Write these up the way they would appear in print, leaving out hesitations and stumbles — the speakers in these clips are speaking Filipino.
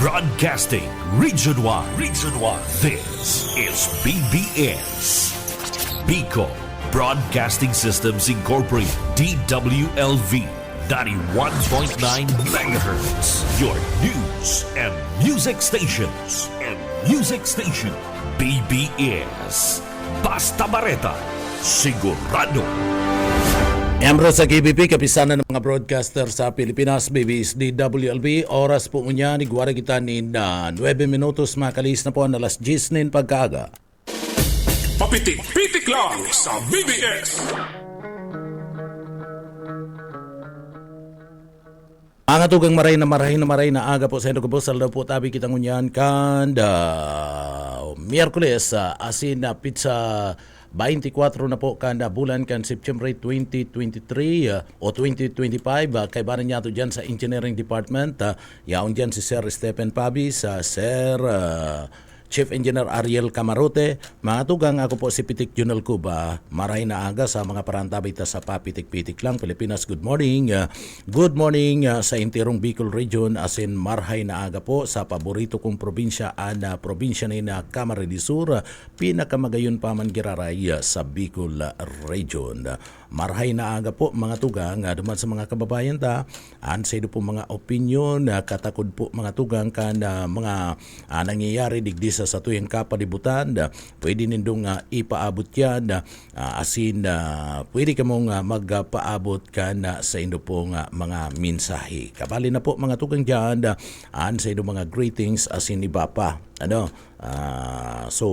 Broadcasting Region 1. Region 1. This is BBS. Bicol Broadcasting Systems Incorporated. DWLV 91.9 MHz. Your news and music stations. BBS. Basta Bareta. Sigurado. Miyembro sa KBP, kapisanan ng mga broadcaster sa Pilipinas, BBS DWLB. Oras po niya, niguwara kita ni 9 minutos, makalis na po ang alas 10 pagkaaga. Papitik-pitik lang sa BBS. Mga tugang maray na aga po sa ino ko po sa po tabi kitang unyan kanda Miyerkules asin na pizza 24 na po kanda bulan kan September 2023 o 2025 kay baran niya to dyan sa Engineering Department yaon dyan si Sir Stephen Pabis, Sir Chief Engineer Ariel Camarote, mga tugang ako po si Pitik Junal Cuba. Maray na aga sa mga parantabita sa Papitik-Pitik lang Pilipinas. Good morning. Good morning sa intirong Bicol Region asin marhay na aga po sa paborito kong probinsya na probinsya ni na Camarines Sur, pinakamagayon pa man giraray sa Bicol Region. Marhay na aga po mga tugang duman sa mga kababayan ta ansay po mga opinion katakod po mga tugang kan mga nangyayari digdi sa tuyang kapalibutan pwede nindong ipaabot yan asin pwede ka mong magpaabot kan sa indo pong mga mensahe. Kabali na po mga tugang dyan ansay mga greetings asin iba pa so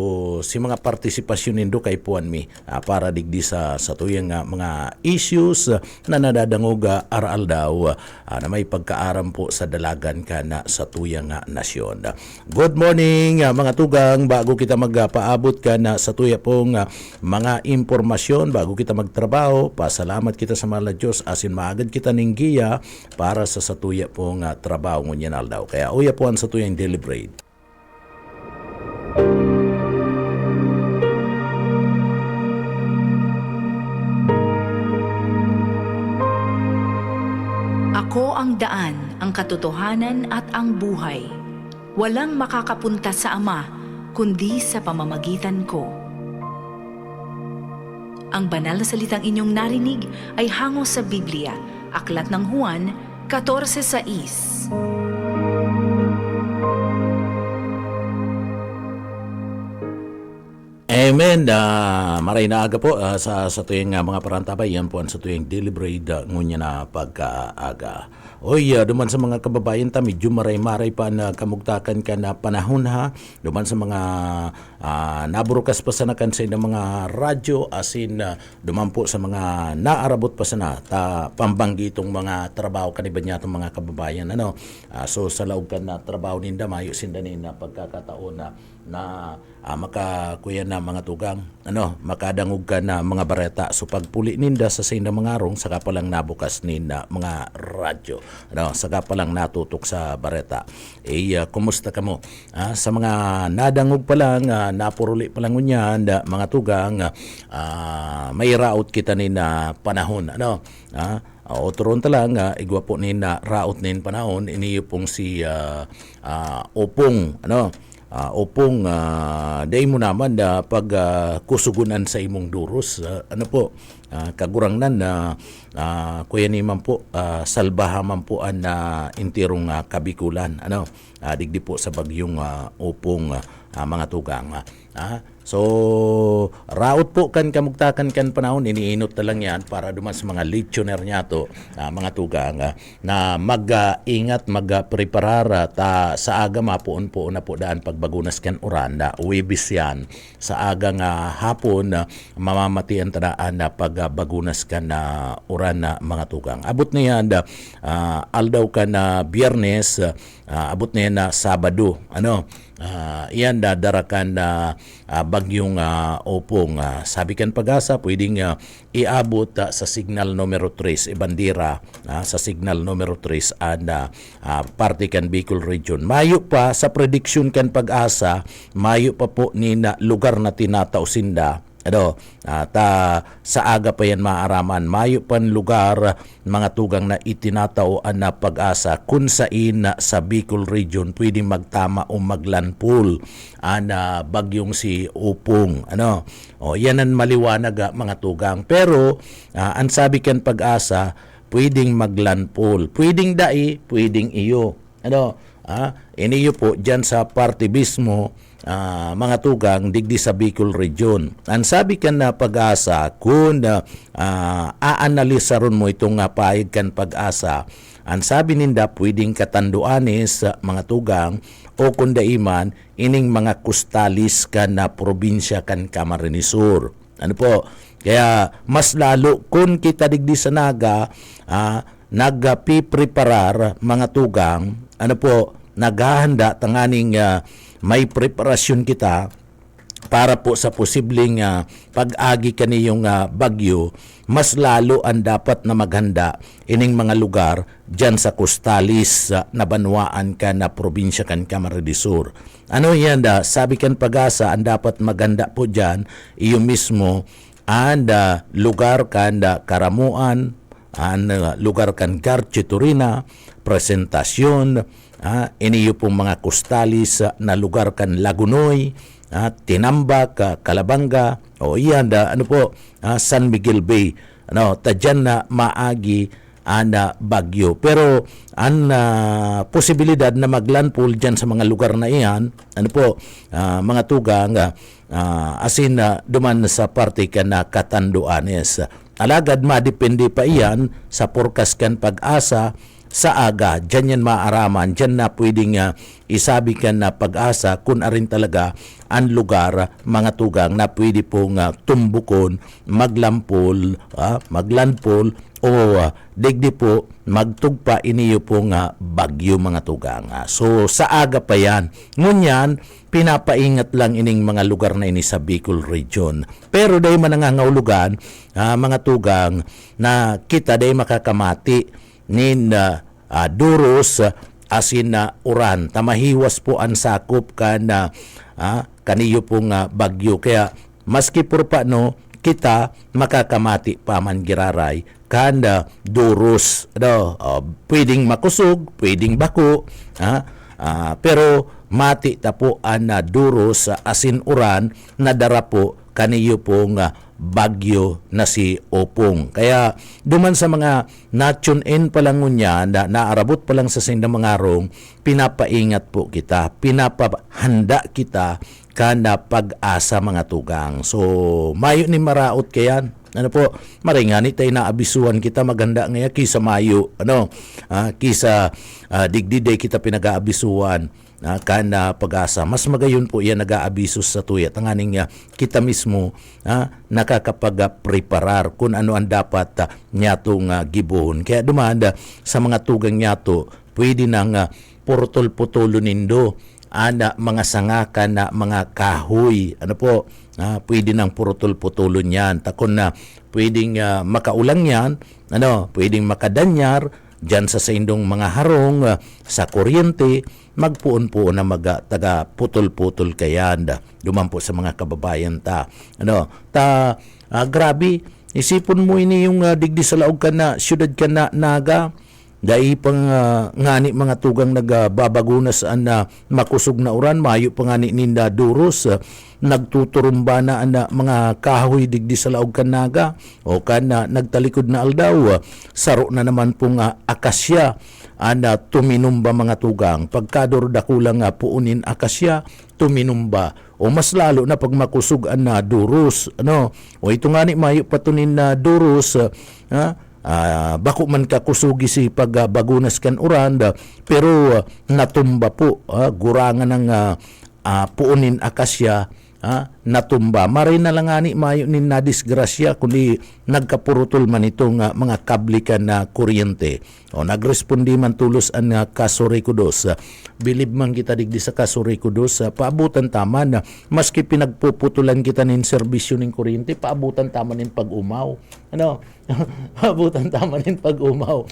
si mga partisipasyon nindo kay puan mi para digdi sa tuyang mga issues na nadadangog aral daw na may pagkaaram po sa dalagan kana sa tuyang nasyon. Good morning mga tugang, bago kita magpaabot kana sa tuya pong mga impormasyon, bago kita magtrabaho, pasalamat kita sa mahal na Diyos asin maagad kita ning giya para sa tuya pong trabaho ngunyan aldaw. Kaya uya po ang sa tuyang deliberate. Ako ang daan, ang katotohanan at ang buhay. Walang makakapunta sa Ama, kundi sa pamamagitan ko. Ang banal na salitang inyong narinig ay hango sa Biblia, Aklat ng Juan 14:6. Amen. Maray na aga po sa tuyang mga parantabay. Yan po ang sa tuyang deliberate ngunya na pagkaaga. Oy, duman sa mga kababayan ta, medyo maray-maray pa na kamugtakan ka na panahon ha. Duman sa mga naburukas pa sa nakan sa mga radyo asin duman po sa mga naarabot pa sa na pambanggi itong mga trabaho kaniban niya itong mga kababayan. So sa laog ka na trabaho ninda, mayo sindanin na pagkakataon na makakuya na mga tugang makadangog ka na mga bareta so pagpuli ninda sa sinda mga arong saka palang nabukas ninda mga radyo saka palang natutok sa bareta. Kumusta ka mo sa mga nadangog pa lang napuruli pa lang unyan mga tugang may raot kita nina panahon o turon talang igwa po nina raot nin panahon iniyo pong si Opong Opong day mo naman pag kusugunan sa imong duros kagurang nan kuya ni man po salbaha man po an intirong Kabikulan digdi po sa bagyong Opong mga tugang so raot po kan kamugtakan kan panahon iniinot na lang yan para duman sa mga litsioner niya to mga tugang na mag-ingat mag-preparar sa aga mapuon po na po daan pagbagunas kan uran Webis yan sa aga nga hapon mamamatian tadaan na pagbagunas kan uran mga tugang abot na yan aldaw ka na Biyernes abot na yan na Sabado iyan darakan na bagyong Opong sabi kan Pag-asa pwedeng iabot sa signal numero 3 bandera sa signal numero 3 parte kan Bicol Region. Mayo pa sa prediction kan Pag-asa, mayo pa po ni na lugar na tinatausinda Sa aga pa yan maaraman, mayo pan lugar mga tugang na itinataoan na pag-asa kung saan sa Bicol region pwedeng magtama o maglandfall bagyong si Upong. Yan ang maliwanag mga tugang. Pero ang sabi kan pag-asa, pwedeng maglandfall, pwedeng dai, pwedeng iyo. Iniyo po dyan sa party mismo, mga tugang digdi sa Bicol region. Ang sabi kan na pag-asa, kung aanalisaron mo itong paig kan pag-asa, ang sabi ninda pwedeng katanduanis mga tugang o kung daiman ining mga kustalis kan na probinsya kan Camarines Sur. Kaya mas lalo kung kita digdi sa naga nagpipreparar mga tugang, naghahanda tanganing may preparasyon kita para po sa posibleng pag-agi kaniyong bagyo, mas lalo ang dapat na maghanda ining mga lugar dyan sa Costalis na banwaan ka na probinsya kan Camarines Sur. Yan sabi kan pag-asa, ang dapat maghanda po dyan, iyo mismo ang lugar kan Karamuan, ang lugar kan Garche Turina, presentasyon, iniyo pong mga Costalis na lugar kan Lagunoy, Tinambak, Calabanga, San Miguel Bay. Tadyan na maagi bagyo. Pero ang posibilidad na maglandfall dyan sa mga lugar na iyan, mga tugang, asin duman sa parte ka na Katanduanes. Alagad madepende pa iyan sa forecast kan pag-asa sa aga, dyan yan maaraman, dyan na pwedeng isabi ka na pag-asa kung arin talaga ang lugar, mga tugang, na pwede pong tumbukon, maglandfall o digdi po magtugpa iniyo pong bagyo mga tugang. So sa aga pa yan. Ngunyan, pinapaingat lang ining mga lugar na ini sa Bicol region. Pero dahil manangangahulugan, mga tugang, na kita dahil makakamati nin duros asin uran. Tamahiwas po ang sakop kaniyo pong bagyo. Kaya maski purpa kita makakamati paman giraray duros. Pwedeng makusog, pwedeng bako, pero mati tapo ang duros asin uran na dara po kaniyo pong bagyo na si Opong. Kaya duman sa mga na-tune in pa lang niya, naarabot pa lang sa sindang mga arong, pinapaingat po kita, pinapahanda kita kana pag-asa mga tugang. So, mayo ni maraot kayan. Maringani tayo na abisuan kita maganda ngaya kisa mayo, kisa digdiday kita pinag-aabisuan. Kana pag-asa. Mas magayon po yan nag-aabisos sa tuya. Tanganing kita mismo nakakapag-preparar kung ano ang dapat nyatong gibuhon. Kaya dumanda sa mga tugang nyato, pwede nang purtol-putulo nindo mga sangakan na mga kahoy. Pwede nang purtol-putulo niyan. Takon na pwedeng makaulang yan, pwedeng makadanyar, dyan sa indong mga harong, sa kuryente, magpuon-puon na taga putol-putol kayan. Dumampo sa mga kababayan ta. Grabe, isipon mo ini yung digdi sa laog ka na, syudad ka na naga, dahil pang ngani mga tugang nagbabagunas na makusog na uran, mayo pang ngani ninda duros, nagtuturumba na mga kahoy digdi sa laog kanaga, o nagtalikod na aldaw, saro na naman pong akasya, tuminumba mga tugang, pagkador dakulang puunin akasya, tuminumba, o mas lalo na pag makusog na duros, o ito ngani mayo patunin na duros, bako man kakusugi si pagbagunas kan uranda, pero natumba po, gurangan ng puunin akasya, natumba. Maray na lang ani mayo ni nadisgrasya kundi nagkapurutol man itong mga kablikan na kuryente. O nagrespondi man tulos ang Kasuri Kudos. Bilib man kita digdi sa Kasuri Kudos, paabutan tama na maski pinagpuputulan kita nin serbisyo ning kuryente, paabutan tama nin pag-umaw. Paabutan tama nin pag-umaw.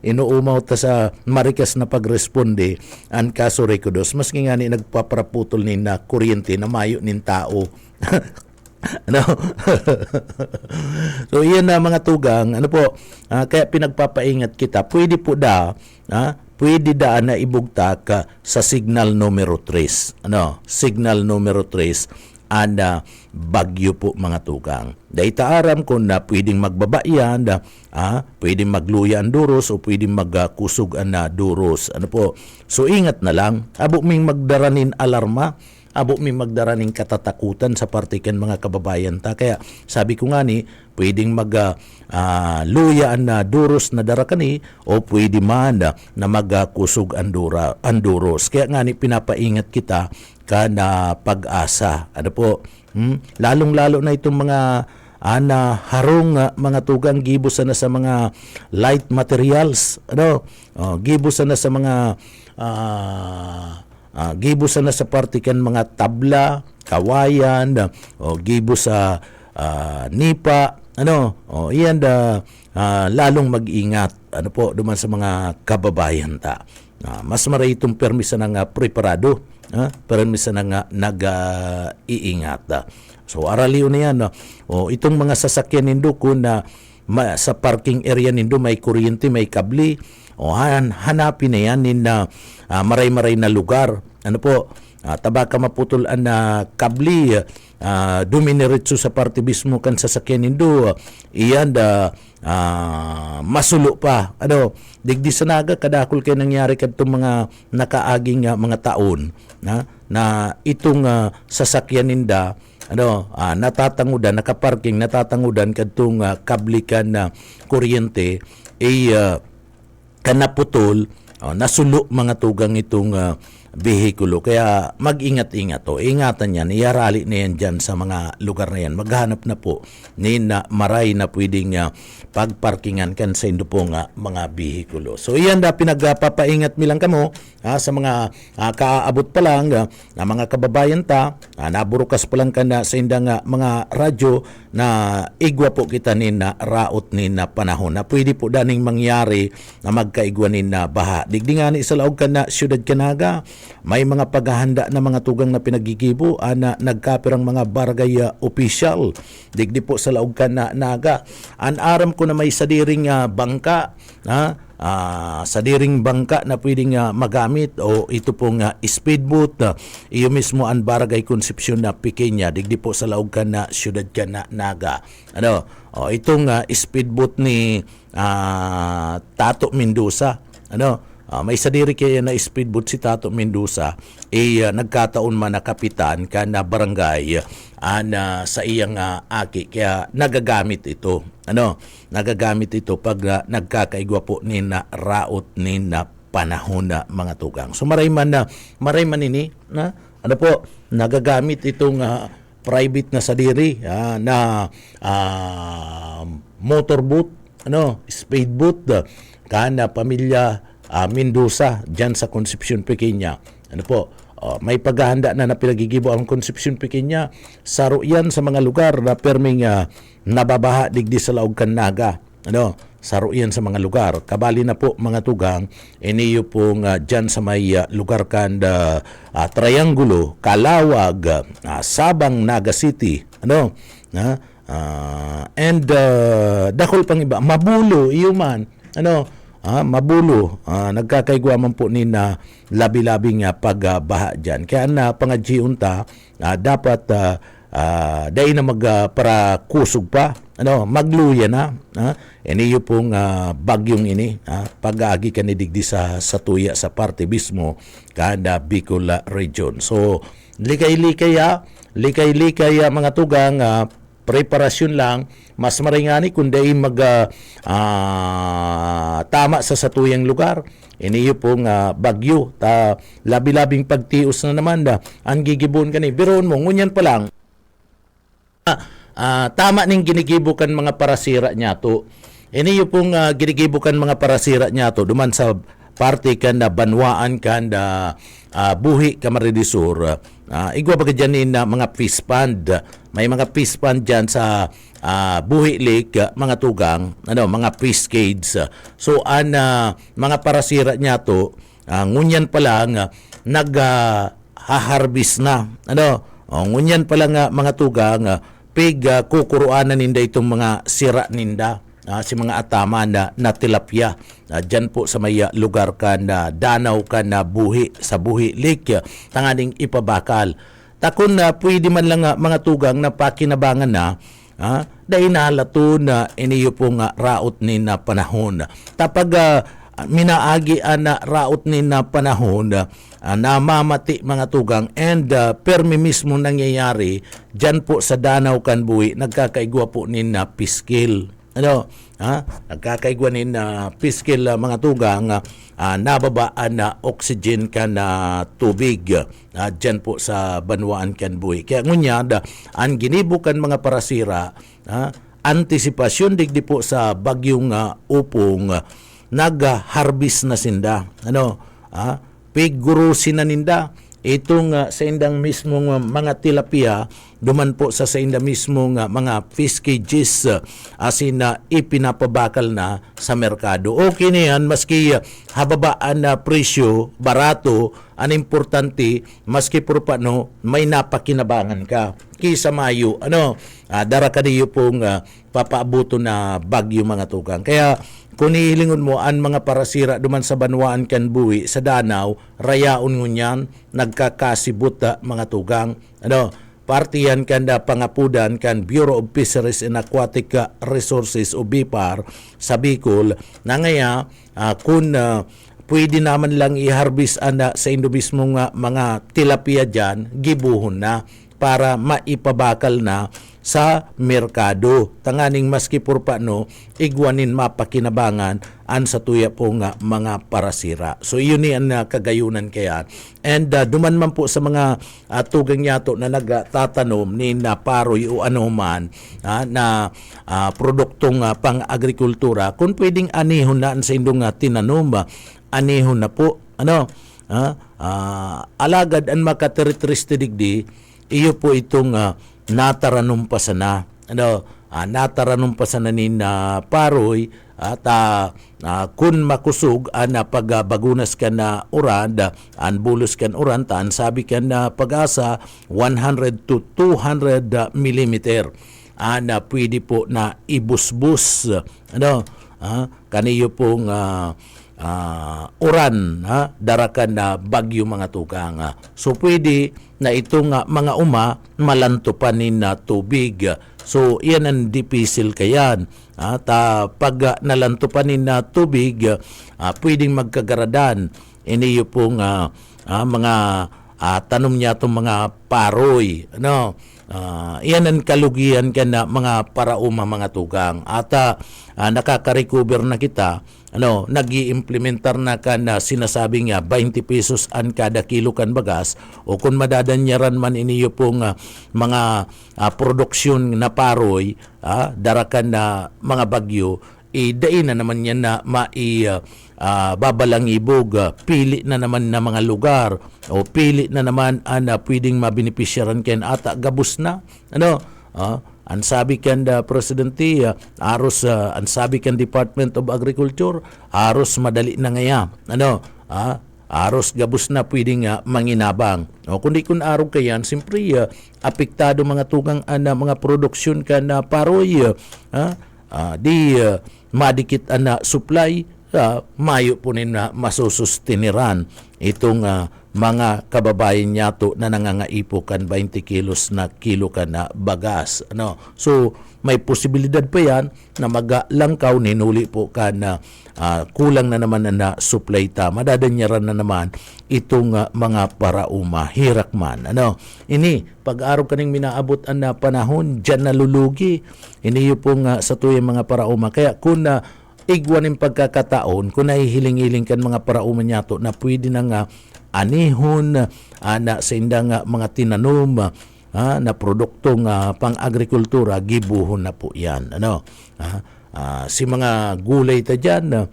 Inuumaw ta sa marikas na pagresponde ang Kasuri Kudos, maski nga ni nagpaparaputol nin kuryente na mayo nin tao. Ano? So iyan na mga tugang, ano po, kaya pinagpapaingat kita, pwede da na ibugtak sa signal numero 3. Ano? Signal numero 3 ana bagyo po mga tugang. Dahil taaram ko na pwedeng magbaba yan, pwedeng magluya ang duros o pwedeng magkusog na duros. Ano po? So ingat na lang, abo ming magdaranin alarma, abo may magdaraning katatakutan sa partiken mga kababayan ta. Kaya sabi ko nga ni, pwedeng luyaan na duros na darakani o pwede man na magkusog ang duros. Kaya nga ni pinapaingat kita ka na pag-asa. Ano po? Lalong-lalo na itong mga harong mga tugang gibusan na sa mga light materials. Ano? Gibusan na sa mga gibusan na sa partikan mga tabla, kawayan, gibus sa nipa, iyan lalong mag-ingat, ano po, duman sa mga kababayan ta. Mas maray itong permisa na nga preparado, permisa na nga nag-iingat. So araliw na yan, itong mga sasakyan nindo kung sa parking area nindo may kuryente, may kabli, hanapin na yan na maray-maray na lugar. Ano po? Tabaka maputol na kabli, duminiritso sa parte mismo kan sasakyan nindo. Iyan masulo pa. Ano? Digdi sa naga kadakol kay nangyari kadtong mga nakaaging mga taon na itong sasakyan ninda natatangudan, nakaparking, natatangudan kadtong kablikan na kuryente kanaputol, nasulo mga tugang itong behikulo. Kaya mag-ingat-ingat ingatan yan, iarali na yan dyan sa mga lugar na yan. Maghanap na po ni na maray na pwedeng pagparkingan kan sa indo po mga behikulo. So iyan pinagpapaingat milang kamo sa mga kaabot pa lang na mga kababayan ta, naburukas pa lang ka na sa indang mga radyo na igwa po kita ni na raot ni na panahon na pwede po daning mangyari na magkaigwa ni na baha. Digdi nga ni sa laog ka na siyudad Canaga, may mga paghahanda na mga tugang na pinagigibo na nagkapirang mga barangay official. Digdi po sa laog ka na naga. Aram ko na may sadiring bangka, sadiring bangka na pwedeng magamit o ito pong speedboat. Iyo mismo ang barangay Concepcion na Pequeña. Digdi po sa laog ka na siyudad ka na naga. Itong speedboat ni Tato Mendoza. May sadiri kaya na speedboat si Tato Mendoza, nagkataon man na kapitan ka na barangay sa iyang aki, kaya nagagamit ito. Nagagamit ito pag nagkakaigwa po ni na raot ni na panahon na mga tugang. So maray man ini nagagamit itong private na sadiri na motorboat, speedboat kana pamilya Mendoza dyan sa Concepcion Pequeña. May paghahanda na pinagigibo ang Concepcion Pequeña. Saro yan sa mga lugar na perming nababaha digdi sa laog kan naga. Saro yan sa mga lugar. Kabali na po mga tugang, iniyo pong dyan sa may lugar kan Triangulo, Calawag, Sabang, Naga City. And dakol pang iba, Mabulo, iyo man. Mabulo, nagkakaigwa man po ni na labi-labing pagbaha dyan. Kaya na pangadjiunta, dapat dahil na para kusog pa, magluya na. Iniyo pong bagyong ini, pag-aagi ka ni digdi sa tuya sa parte mismo kada Bicol region. So, likay-likay mga tugang, preparasyon lang, mas maringani kundi tama sa satuyang lugar. Iniyo pong bagyo, labi-labing pagtios na naman ang gigibon kani. Biroon mo, ngunyan pa lang, tama ning ginigibukan mga parasira niya to. Iniyo pong ginigibukan mga parasira niya to, duman sa parte kan na banwaan kan na buhi kamaridisur. Igwa ba dyan na mga fish pond. May mga fish pond dyan sa Buhi Lake, mga tugang, mga fish cage. So, mga parasira niya to, ngunyan pa lang, nag-harvest na. Ngunyan pa lang mga tugang, kukuruanan ninda itong mga sira ninda. Si mga atama na tilapia dyan po sa may lugar ka na danaw ka na buhi sa Buhi Lake tanganing ipabakal. Takon na pwede man lang mga tugang na pakinabangan na dahil nalato na iniyo pong raot ni na panahon. Tapag minaagi na raot ni na panahon namamati mga tugang and permi mismo nangyayari dyan po sa danaw kan buhi nagkakaigwa po ni na piskil. Nagkakaigwa ni na piskil mga tugang nababaan na oxygen ka na tubig dyan po sa banwaan kan buhi. Kaya ngunyad, ang ginibukan mga parasira, antisipasyon digdi po sa bagyong upong, nag-harvest na sinda. Pigurusin na ninda itong sa indang mismong mga tilapia duman po sa inda mismong mga fish cages asin ipinapabakal na sa merkado. Okay na yan, maski hababaan na presyo, barato, ang importante, maski puro paano, may napakinabangan ka. Kisa Mayo, dara ka niyo pong papaabuto na bagyo mga tugang. Kaya kung ihilingon mo ang mga parasira duman sa banwaan kan buhi sa danaw, rayaon ngunyan, nagkakasibot mga tugang. Partiyan kan da pangapudan kan Bureau of Fisheries and Aquatic Resources o BIPAR sa Bicol na ngaya kung pwede naman lang i-harvest sa indobismong mga tilapia dyan, gibuhon na para maipabakal na sa merkado. Tanganing maski pur paano, igwanin mapakinabangan an sa tuya po nga mga parasira. So yun ang kagayunan kaya. And duman man po sa mga tugang yato na nagtatanom ni na paroy o anuman na produktong pang-agrikultura, kung pwedeng anihon na sa indong tinanom, anihon na po. Alagad ang makateritristic digdi, iyo po itong nataranumpasan na. Nataranumpasan na ni paroy at kun makusog na pagbagunas ka na uran, an bulos kan uran, taan sabi ka na pag-asa 100 to 200 millimeter. Na pwede po na ibusbus. Kaniyo pong uran, darakan na bagyo mga tukang. So pwede na itong mga malantupanin na tubig. So yan ang dipisil kayan. Pag nalantupanin na tubig, pwedeng magkagaradan. Iniyo pong mga tanom niya itong mga paroy. Yan ang kalugian ka na mga parauma mga tugang. At nakaka-recover na kita, nag-i-implementar na ka na sinasabing 20 pesos an kada kilo kan bagas, o kung madadanyaran man iniyo pong mga produksyon na paroy, darakan na mga bagyo, dain na naman yan na babalangibog, pili na naman na mga lugar, o pili na naman na pwedeng mabinipisyaran ken ata gabus na. Ang sabi kan da Presidente, aros ang sabi kan Department of Agriculture, aros madali na ngaya. Aros gabus na pwedeng manginabang. Kundi kun araw kayan, simpre apektado mga tugang mga produksyon kan paroy. Madikit na supply, mayo po na masusustiniran itong mga kababayan yato na nangangaipo kan 20 kilos na kilo ka na bagas. So may posibilidad pa yan na magalangkaw, ninuli po ka na kulang na naman na supply ta. Madadanyaran na naman itong mga parauma, hirak man. Ini, pag-araw kaning minaabot na panahon, dyan nalulugi. Ini yung pong sa tuyang mga parauma. Kaya kung igwan ng pagkakataon, kung nahihiling-hiling kan mga parauma nyato na pwede na nga anihon na sa indang mga tinanom na produktong pang-agrikultura, gibuhon na po yan. Si mga gulay ta dyan,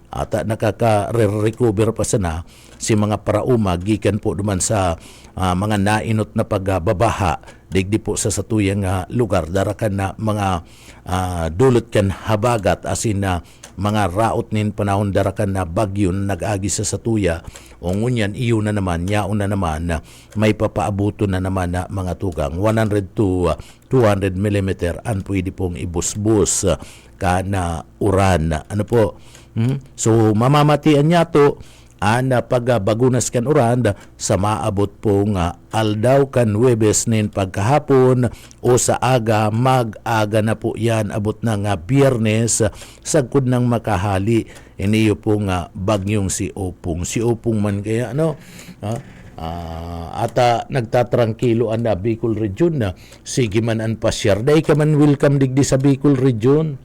at nakaka-recover pa sana, si mga parauma, gikan po duman sa mga nainot na pagbabaha, digdi po sa satuyang lugar, darakan na mga dulot kan habagat, asin na mga raot nin panahon darakan na bagyo na nag-agi sa satuya o ngunyan iyo na naman yaon na naman na may papaabuto na naman na mga tugang 100 to 200 mm ang pwede pong ibusbus ka na uran. Ano po? So mamamatian niya to pag bagunas kan uran sa maabot pong aldaw kan Huwebes nin pagkahapon o sa aga mag-aga na po yan abot na nga Biyernes sagkod ng makahali iniyo pong bagyong si Opong. Si Opong man kaya nagtatrangkilo ang Bicol Region na sige man ang pasyar. Day ka man welcome digdi sa Bicol Region.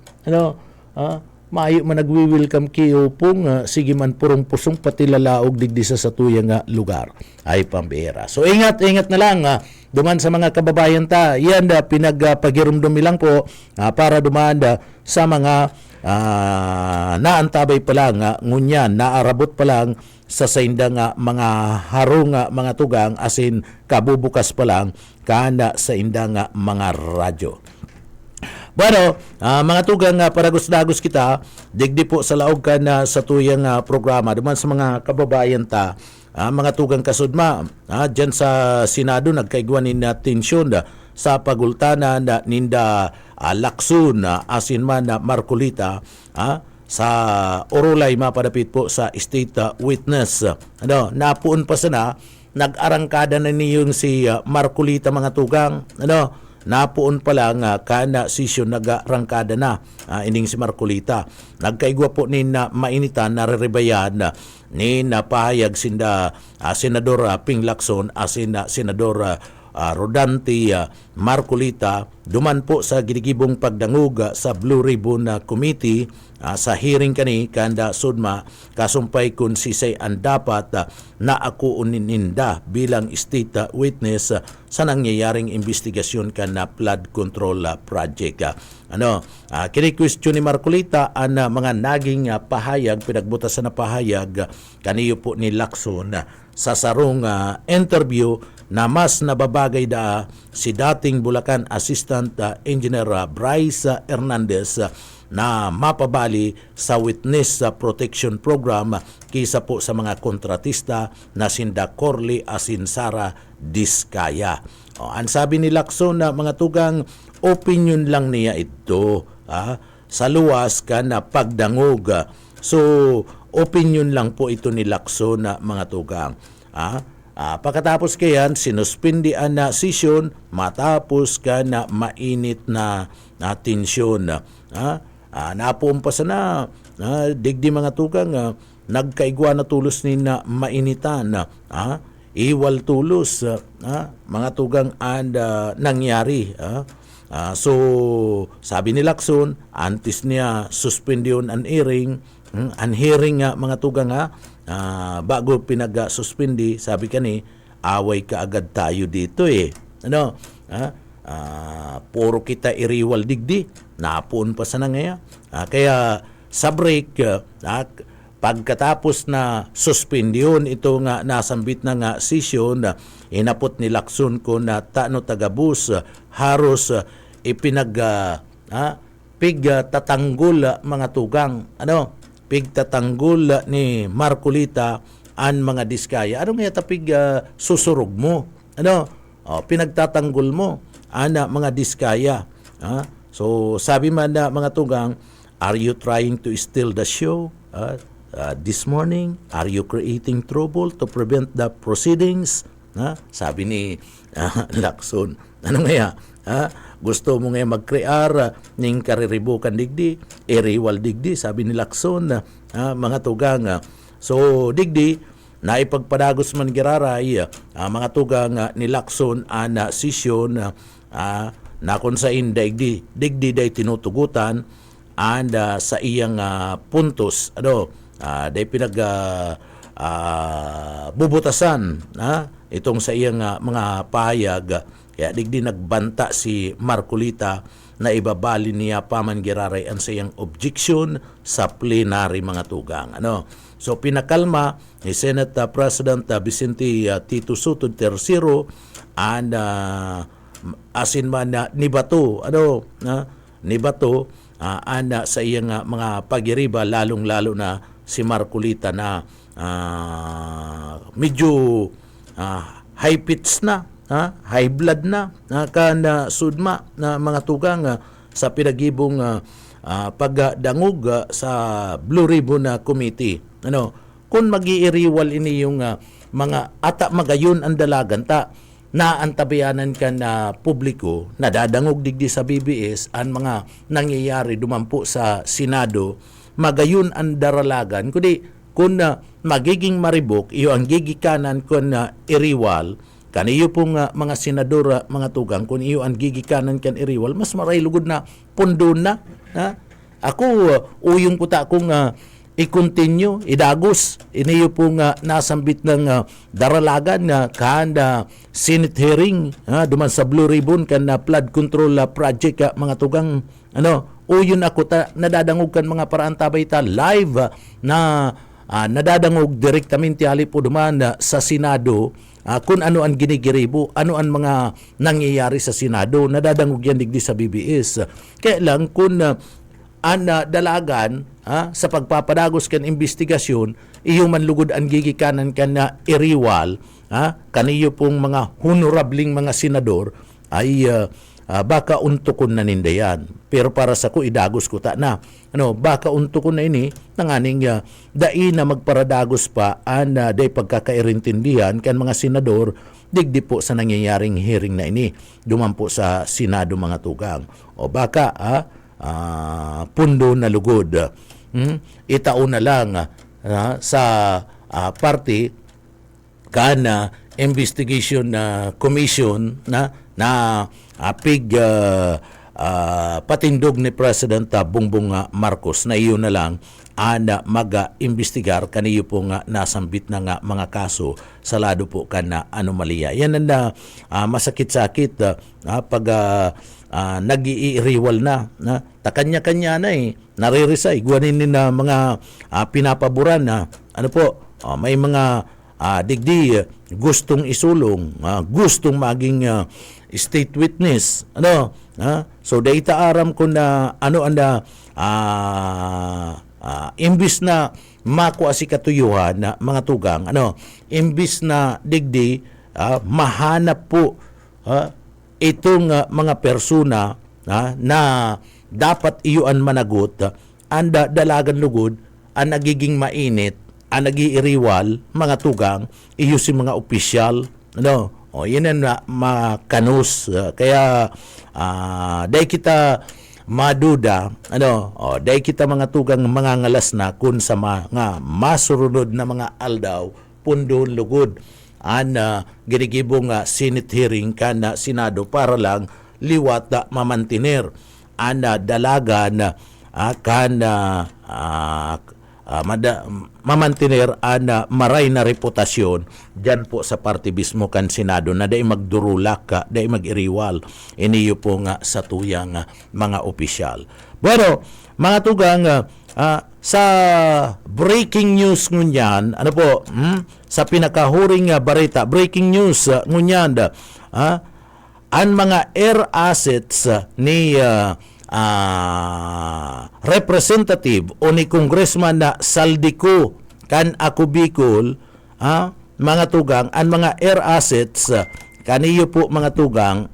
Maayo man nagwi-welcome kayo pong sige man purong pusong pati lalaog digdi sa satuyang lugar ay pambihira. So ingat na lang duman sa mga kababayan ta. Yan pinagpagirumdum lang po para dumaan sa mga naantabay pa lang ngunyan naarabot pa lang sa saindang mga harong mga tugang asin kabubukas pa lang kana sa indang mga radyo. Bueno, mga tugang paragos-dagos kita, digdi po sa laog ka na sa tuyang programa. Duman sa mga kababayan ta, mga tugang kasudma, dyan sa Senado nagkaigwanin na tensyon sa pagultanan ninda Lacson, asin man Marcolita, sa Orolay mapadapit po sa state witness. Napuon pa sana, nag-arangkada na niyong si Marcolita mga tugang, napuon pa lang kana sisyon nagarangkada na ining si Marcolita. Nagkaigwa po ni na mainitan na rerebayan ni napahayag sinda Senador Ping Lacson asin Senador Rodante Marcolita duman po sa ginigibong pagdangog sa Blue Ribbon Committee sa hearing kani kanda sudma kasumpay kun sisay ang dapat na ako unininda bilang state witness sa nangyayaring investigasyon kan na flood control project. Kini-question ni Marcolita ang mga naging pahayag pinagbutasan na pahayag kaniyo po ni Lacson sa sarong interview na mas nababagay si dating Bulacan Assistant Engineer Bryce Hernandez na mapabali sa Witness Protection Program kisa po sa mga kontratista na sinda Corley asin Sara Diskaya. Ang sabi ni Lacson na mga tugang opinion lang niya ito sa luwas ka na pagdangog. So opinion lang po ito ni Lacson na mga tugang. Pagkatapos kayan, sinuspindian na session matapos ka na mainit na tensyon. Napuumpasa na digdi mga tugang nagkaigwa na tulos ni na mainitan iwal tulos mga tugang and nangyari. So sabi ni Lacson antes niya suspendiyon an hearing mga tugang bago pinag-suspendi sabi kani away ka agad tayo dito puro kita iriwal digdi napuon pa sa ngaya kaya sa break pagkatapos na suspendiyon ito nga nasambit na nga session inapot ni Lacson ko na tano tagabus haros tatanggol mga tugang pigtatanggol ni Marcolita an mga Diskaya. Ano nga tapig susurog mo? Pinagtatanggol mo ana mga Diskaya. So sabi man na mga tugang, are you trying to steal the show? This morning, are you creating trouble to prevent the proceedings? Sabi ni Lacson. Ano nga gusto mo nga mag-crear ning kariribukan digdi, eriwal digdi, sabi ni Lacson, mga tugang. So, digdi, naipagpadagos man giraray, mga tugang ni Lacson na sesyon na kung sa digdi day tinutugutan and sa iyang puntos, day pinag bubutasan itong sa iyang mga pahayag. Kaya digdi nagbanta si Marcolita na ibabali niya paman giraray ang sayang objection sa plenary mga tugang. So pinakalma ni Senate President Vicente Tito Soto III and asin man ni Bato ni Bato ana sa iyang mga pagiriba, lalong-lalo na si Marcolita na medyo high pitch na, high blood na, kana sudma na mga tugang sa pinagibong pagdangog sa Blue Ribbon Committee. Kung mag-iiriwal ini yung mga ata magayon ang dalagan ta na antabayanan ka na publiko, nadadangog digdi sa BBS ang mga nangyayari dumampo sa Senado, magayon ang daralagan, kundi kung magiging maribok, iyo ang gigikanan kung iriwal, kaniyo pong mga senador, mga tugang, kung iyo ang gigikanan kan iriwal, mas maray lugod na pundo na. Ako, uyong puta kung i-continue, idagos. Iniyo pong nasambit ng daralagan na kahanda Senate hearing duman sa Blue Ribbon kan flood control project mga tugang. Uyon ako nadadangog kan mga paraan tabay ta live na nadadangog direktamente ali po duman sa Senado kung ano ang ginigiribo, ano ang mga nangyayari sa Senado, nadadangog yan digdi sa BBS. Kaya lang kung dalagan sa pagpapadagos kan investigasyon, iyong manlugod ang gigikanan kan na iriwal, kaniyo pong mga honorabling mga senador ay baka untukon na nindayan. Pero para sa ko, idagos ko ta na. Baka untukon na ini, nanganing dai na magparadagos pa day pagkakairintindihan kan mga senador, digdi po sa nangyayaring hearing na ini, dumampo sa Senado mga tugang. O baka, pundo na lugod. Itao na lang sa party kana investigation commission na patindog ni President Bongbong Marcos na iyo na lang mag-imbestigar kaniyo po nasambit na mga kaso sa lado po kana anomalya. Yan ang masakit-sakit pag nag-iiriwal na takanya-kanya na naririsay guwanin na mga pinapaboran na may mga digdi gustong isulong, gustong maging state witness, so data aram ko na imbis na makuha si katuyuhan na mga tugang, imbis na digdi mahanap po itong mga persona na dapat iyuan managot, anda dalagan lugod ang nagiging mainit, ang nag-iiriwal, mga tugang, iyo si mga opisyal, yan ang makanus. Kaya dahil kita maduda, dahil kita mga tugang mga ngalas na kung sa mga masurunod na mga aldaw, pundon lugod, ginigibong Senate hearing kana Senado para lang liwat mamantiner dalagan kana mamantiner maray na reputasyon dyan po sa partibismo kan Senado na day magdurulak, day mag-iriwal iniyo po sa tuyang mga opisyal. Bueno, mga tugang, sa breaking news ngunyan, sa pinakahuring barita, breaking news ngunyan, ang mga air assets ni representative o ni congressman na Saldico kan ako Bicol, mga tugang, ang mga air assets kaniyo po mga tugang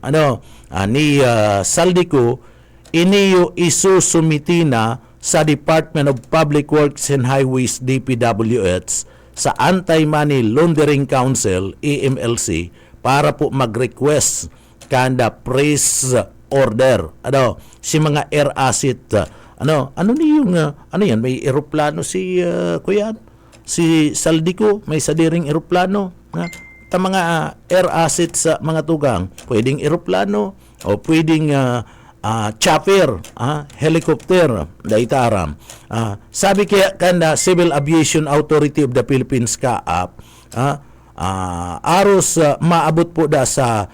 ni Saldico iniyo isusumiti na sa Department of Public Works and Highways DPWH sa Anti-Money Laundering Council AMLC para po mag-request kanda praise order si mga air asset yan, may eroplano si kuyan si Saldico, may sadiring eroplano ta mga air assets sa mga tugang, pwedeng eroplano o pwedeng chopper, helicopter, daitaram. Sabi kaya kanda Civil Aviation Authority of the Philippines kaap, aros maabot po da sa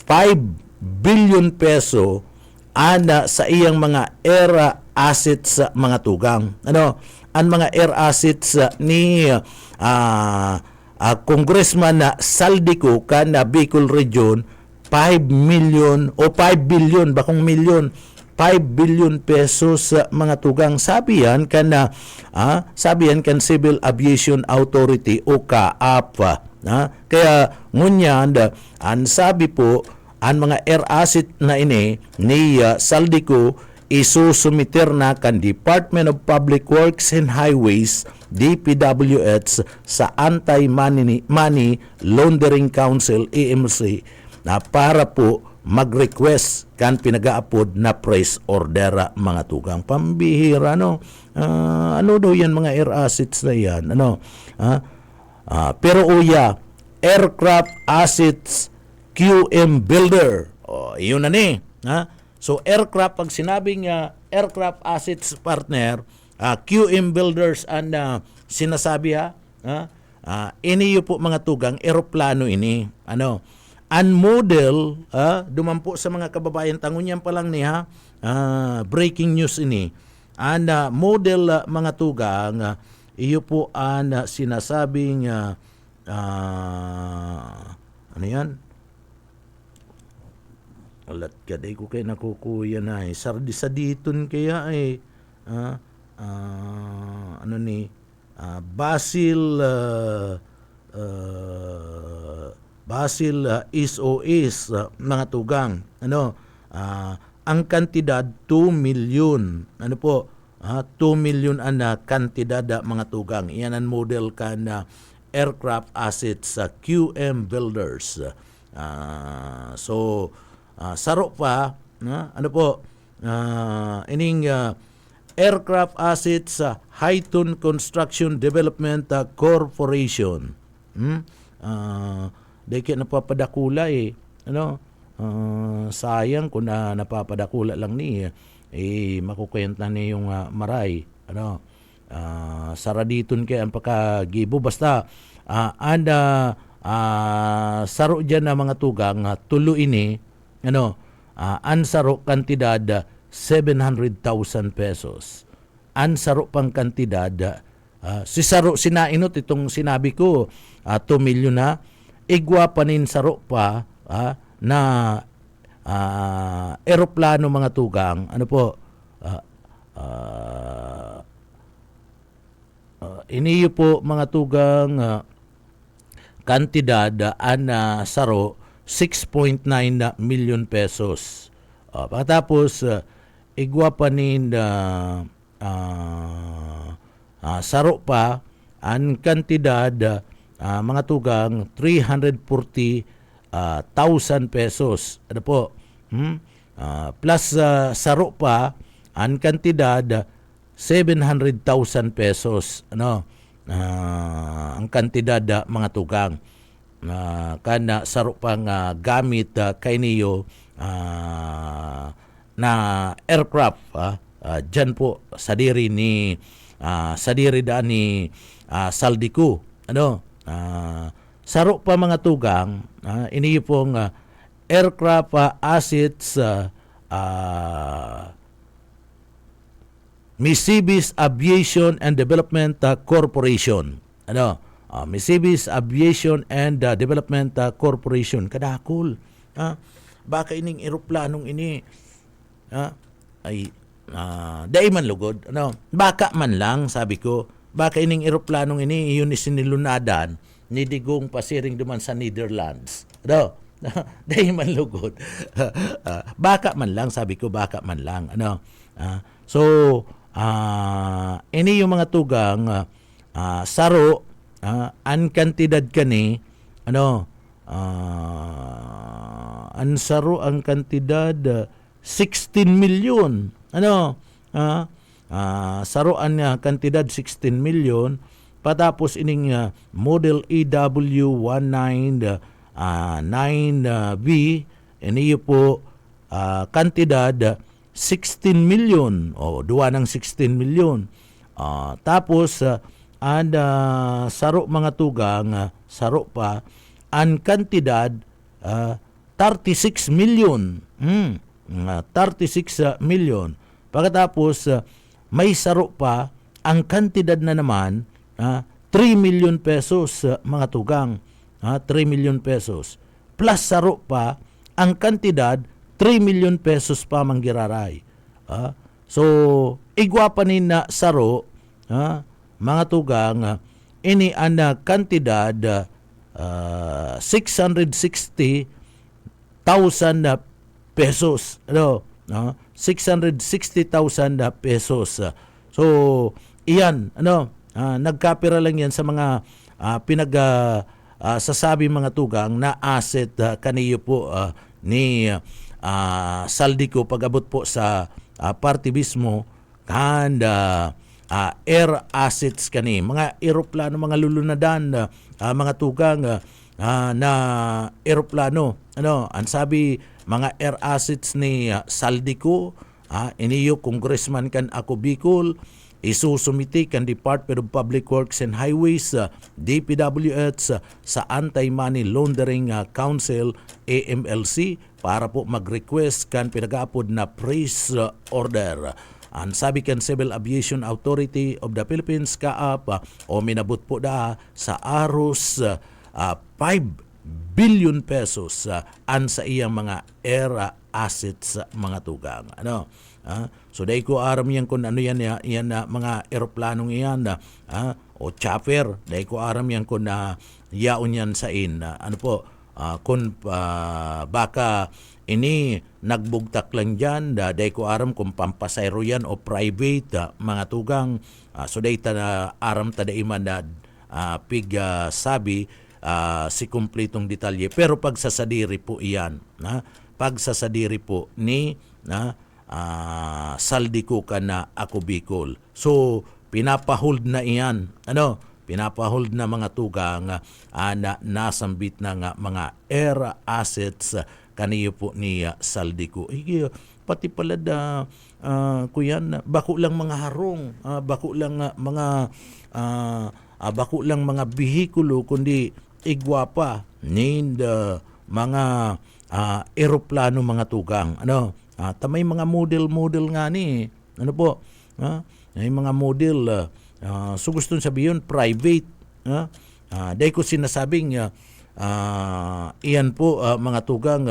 5 billion peso sa iyang mga air assets sa mga tugang. Ang mga air assets ni Congressman na Saldico kan Bicol Region 5 million o 5 billion bakong milyon 5 billion pesos mga tugang. Sabi yan kan Civil Aviation Authority o CAAP. Kaya ngunyan ang sabi po ang mga air asset na ini ni Saldico isusumiter na kan Department of Public Works and Highways DPWH sa Anti-Money Laundering Council AMC na para po mag-request kan pinag-aapod na price order mga tugang. Pambihira ano daw yan mga air assets na yan pero aircraft assets QM Builder yun na ni so aircraft pag sinabing aircraft assets partner QM Builders ang sinasabi ini po mga tugang eroplano ini ang model dumampo sa mga kababayan tangunyan pa lang niya breaking news ini ang model mga tugang iyo po ang sinasabing ano yan alat kaday ko kay nakukuya na sardi sa diton kaya ano ni Basil SOS mga tugang ang kantidad 2 million 2 million ang kantidad mga tugang iyan ang model kan aircraft assets sa QM Builders so saro pa ining aircraft assets sa Highton Construction Development Corporation dahil kaya napapadakula sayang kung napapadakula lang ni makukwenta ni yung maray saraditon kaya ang pagkagibo basta saro dyan na mga tugang tulo ini ang saro kantidad 700,000 pesos ang saro pang kantidad si saro sinainot itong sinabi ko 2 million na igwa panin saro pa na eroplano mga tugang iniyo po mga tugang kantidad ang saro 6.9 million pesos pagkatapos igwa panin saro pa ang kantidad mga tugang 340,000 pesos plus saro pa ang kantidad 700,000 pesos ang kantidad mga tugang kana saro pang gamit kay niyo na aircraft dyan po sa diri daan ni Saldico saro pa mga tugang ini pong aircraft assets Misibis Aviation and Development Corporation Misibis Aviation and Development Corporation kadakol baka ining eroplanong ini ay dai man lugod baka man lang sabi ko baka ining eroplanong ini iyon isinilunadan ni Digong pasiring duman sa Netherlands dai man lugod baka man lang sabi ko baka man lang so ini yung mga tugang saro ang kantidad kani ang saro ang kantidad 16 million saro ang kantidad 16 million patapos ining model EW199B iniyo po kantidad 16 million duwa ng 16 million tapos saro mga tugang saro pa ang kantidad 36 million 36 million pagkatapos may saro pa ang kantidad na naman 3 million pesos mga tugang 3 million pesos plus saro pa ang kantidad 3 million pesos pa manggiraray So igwa pa ni na saro mga tugang ini ana kantidad 660,000 pesos. 660,000 pesos. So iyan nagkapira lang yan sa mga sasabi mga tugang na asset kaniyo po ni Saldico pag-abot po sa party mismo and air assets kani mga eroplano, mga lulunadan, mga tugang na eroplano. Ang sabi mga air assets ni Saldico, iniyo congressman kan ako Bicol, isusumiti kan Department of Public Works and Highways, DPWH sa Anti-Money Laundering Council, AMLC, para po mag-request kan pinag-aapod na praise order. Ang sabi kan Civil Aviation Authority of the Philippines, CAAP, o minabot po da sa aros 5 billion pesos an sa iyang mga air assets mga tugang. So dahil ko aram yan kung ano yan mga eroplanong iyan o chopper, dahil ko aram yan kung yaon yan sa kung baka ini nagbugtak lang dyan, dahil ko aram kung pampasayro yan o private mga tugang. So dahil aram tadaiman na sabi si kumpletong detalye. Pero pagsasadiri po iyan, pagsasadiri po ni Saldico ka na ako Bicol. So pinapahold na iyan, pinapahold na mga tugang na nasambit na nga mga air assets kaniyo po ni Saldico. Pati pala kuyan, bako lang mga harong, bako lang mga bihikulo, kundi igwapa ni mga eroplano mga tugang. Tamay mga model nga ni. May mga model. So gusto sabihin private. Dahil ko sinasabing iyan po mga tugang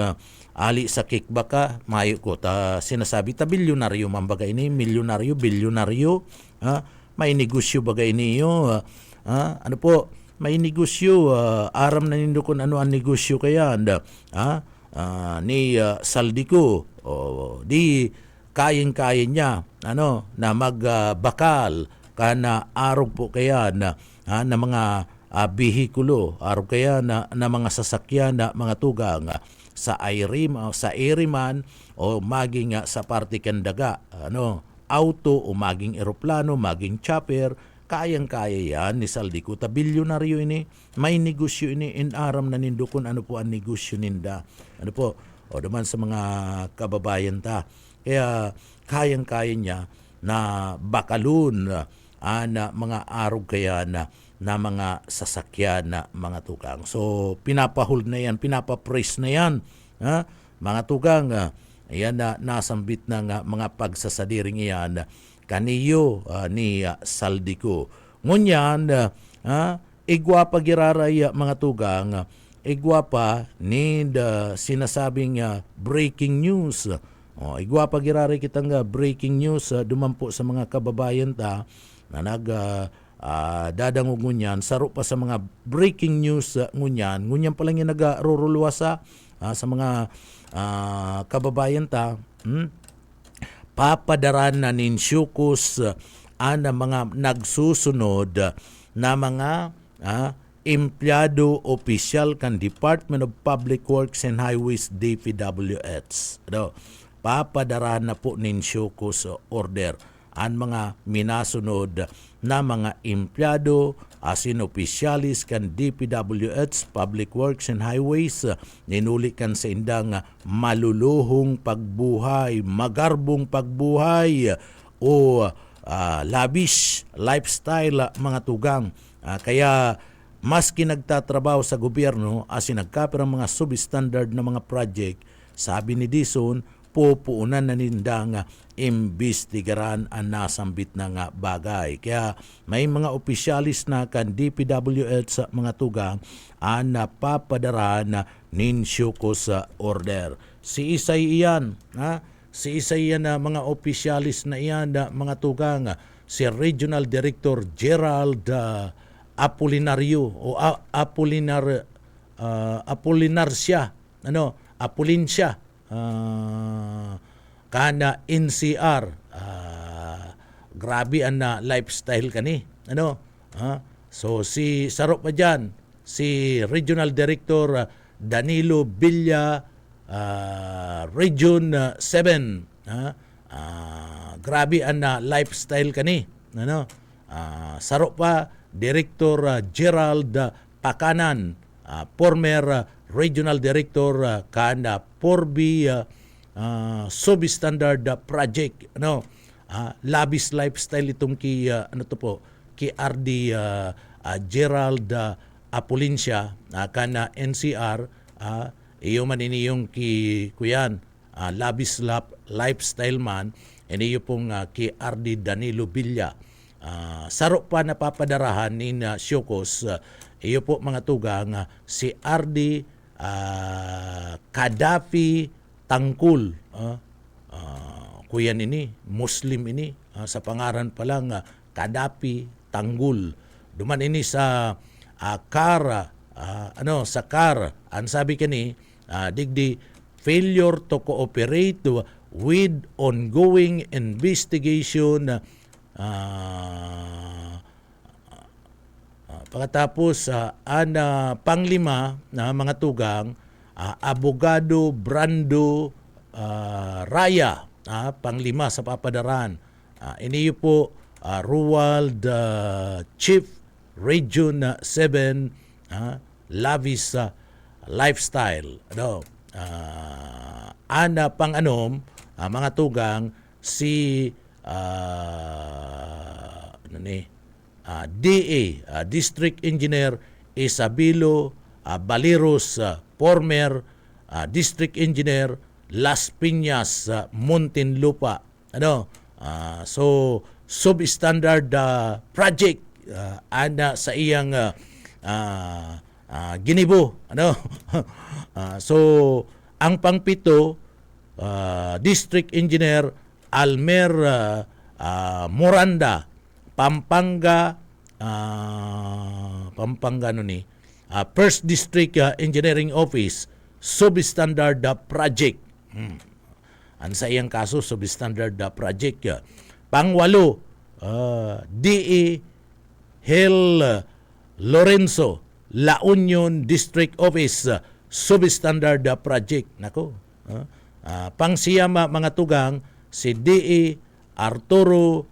ali sa kickback mayo ko sinasabi bilyonaryo man bagay ni, milyonaryo, bilyonaryo, may negosyo bagay niyo, may negosyo, aram na nindo kung ano ang negosyo kaya ni Saldico, di kayang-kaya niya na magbakal kana arog po kaya na mga bihikulo, arog kaya na mga sasakyan na mga tugang sa airiman o maging sa parte kandaga, auto o maging eroplano, maging chopper, kayang-kaya yan ni Saldico. Bilyonaryo ini, may negosyo ini, inaram na nindo kung ano po ang negosyo ninda. O naman sa mga kababayan ta. Kaya kayang-kaya niya na bakalun na mga arog kaya na mga sasakyan na mga tugang. So pinapahold na yan, pinapapraise na yan, mga tugang. Ayan na nasambit ng mga pagsasadiring iyan kaniyo ni Saldico. Ngunyan, igwa pa giraray mga tugang, igwa pa ni sinasabing breaking news. Igwa pa giraray kitang breaking news dumampo sa mga kababayan ta na dadangog ngunyan, saro pa sa mga breaking news ngunyan pa lang yung nagruruluwasa sa mga kababayan ta. Papadaran na ninsyukos na mga nagsusunod na mga empleyado opisyal kan Department of Public Works and Highways, DPWH. Papadaran na po ninsyukos order ang mga minasunod na mga empleyado asin opisyalis kan DPWH, Public Works and Highways, ninulikan sa indang maluluhong pagbuhay, magarbong pagbuhay o lavish lifestyle mga tugang. Kaya maski nagtatrabaho sa gobyerno asin nagkapirang mga substandard na mga project, sabi ni Dison, pupuunan na nindang imbestigaran ang nasambit na nga bagay. Kaya may mga opisyalis na kan DPWH sa mga tugang ang napapadara na ninsyuko sa order. Si Isay iyan, si isa yan na mga opisyalis na iyan na mga tugang si Regional Director Gerald Apolinario o Apolinarsya, Apolinsya, kana NCR, grabe ang na lifestyle kani, so si sarop pa dyan, si Regional Director Danilo Villa, Region 7, grabe ang na lifestyle kani, sarop pa Director Gerald Pakanan, former Regional Director kana Porbi Substandard Project, labis lifestyle itong ki RD Gerald Apolinsya, kana NCR, iyo man iniyong ki kuyan labis lifestyle man, iniyo pong ki RD Danilo Villa. Sarok pa napapadarahan ni Syokos, iyo po mga tugang si RD Kadafi Tangkul, kuyan ini, Muslim ini, sa pangaran pa lang Kadafi Tanggul. Duman ini sa sa CAR, ang sabi kani, digdi failure to cooperate with ongoing investigation. Pagkatapos panglima na mga tugang, Abogado Brando Raya, panglima sa papadaran. Iniyo po Ruwald Chief Region 7, lavish lifestyle. Ana pang-anom, mga tugang, si DA, District Engineer Isabelo Baleros, former District Engineer Las Piñas, Muntinlupa. So substandard project ana sa iyang ginibo. So ang pangpito, District Engineer Almer Moranda, Pampanga First District Engineering Office, substandard project. Ang sa iyang kaso, substandard project. Pangwalo, DE Hel Lorenzo, La Union District Office, substandard project. Nako. Pangsiyama mga tugang, si DE Arturo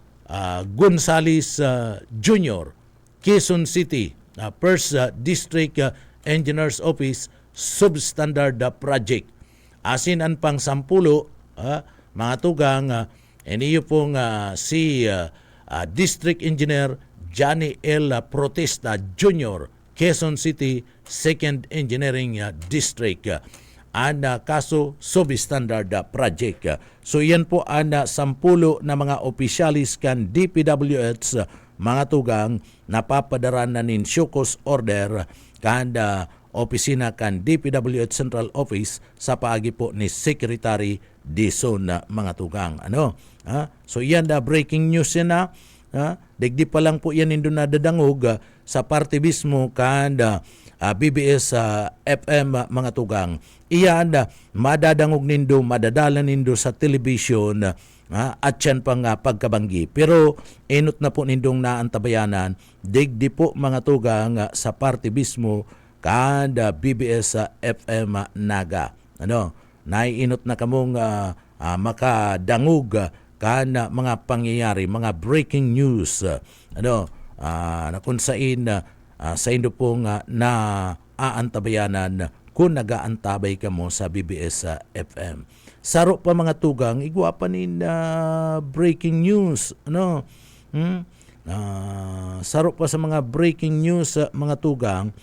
Gonzales Jr., Quezon City, First District Engineers Office, substandard project. Asin ang pang sampulo, mga tugang, iniyo pong si District Engineer Johnny L. Protesta Jr., Quezon City, 2nd Engineering District. Kaso substandard project. So yan po sampulo na mga opisyalis kan DPWH, mga tugang, napapadaran na nin Syokos order kan opisina kan DPWH Central Office sa paagi po ni Secretary Dizon, mga tugang. So yan breaking news yan na. Digdi pa lang po yan nindo nadadangog sa partibismo kan BBS FM, mga tugang. Iyan madadangog nindo, madadala nindo sa television, at yan pang pagkabanggi. Pero inot na po nindong naantabayanan, digdi po mga tugang sa partibismo kan BBS FM Naga. Naiinot na kamong makadangog kan mga pangyayari, mga breaking news, na kung sain sa indo pong na aantabayanan kung nagaantabay ka mo sa BBS FM. Saro pa mga tugang, igwa pa nin breaking news. Saro pa sa mga breaking news, mga tugang,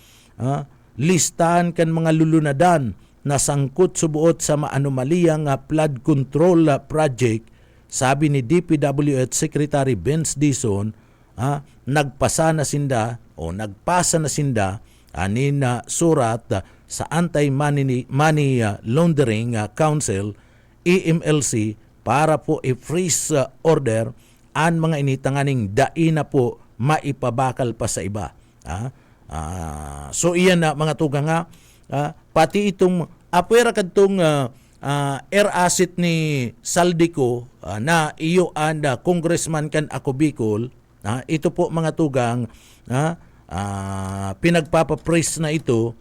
listahan kan mga lulunadan na sangkot subuot sa maanumaliyang flood control project. Sabi ni DPWH Secretary Benz Dizon, nagpasa na sinda anin surat sa Anti-Money Laundering Council, EMLC, para po i-freeze order an mga initanganing daina po maipabakal pa sa iba. So iyan na mga tugang nga, pati itong apwera kadtong air asset ni Saldico na iyo and congressman kan ako Bicol, ito po mga tugang, pinagpapapraise na ito,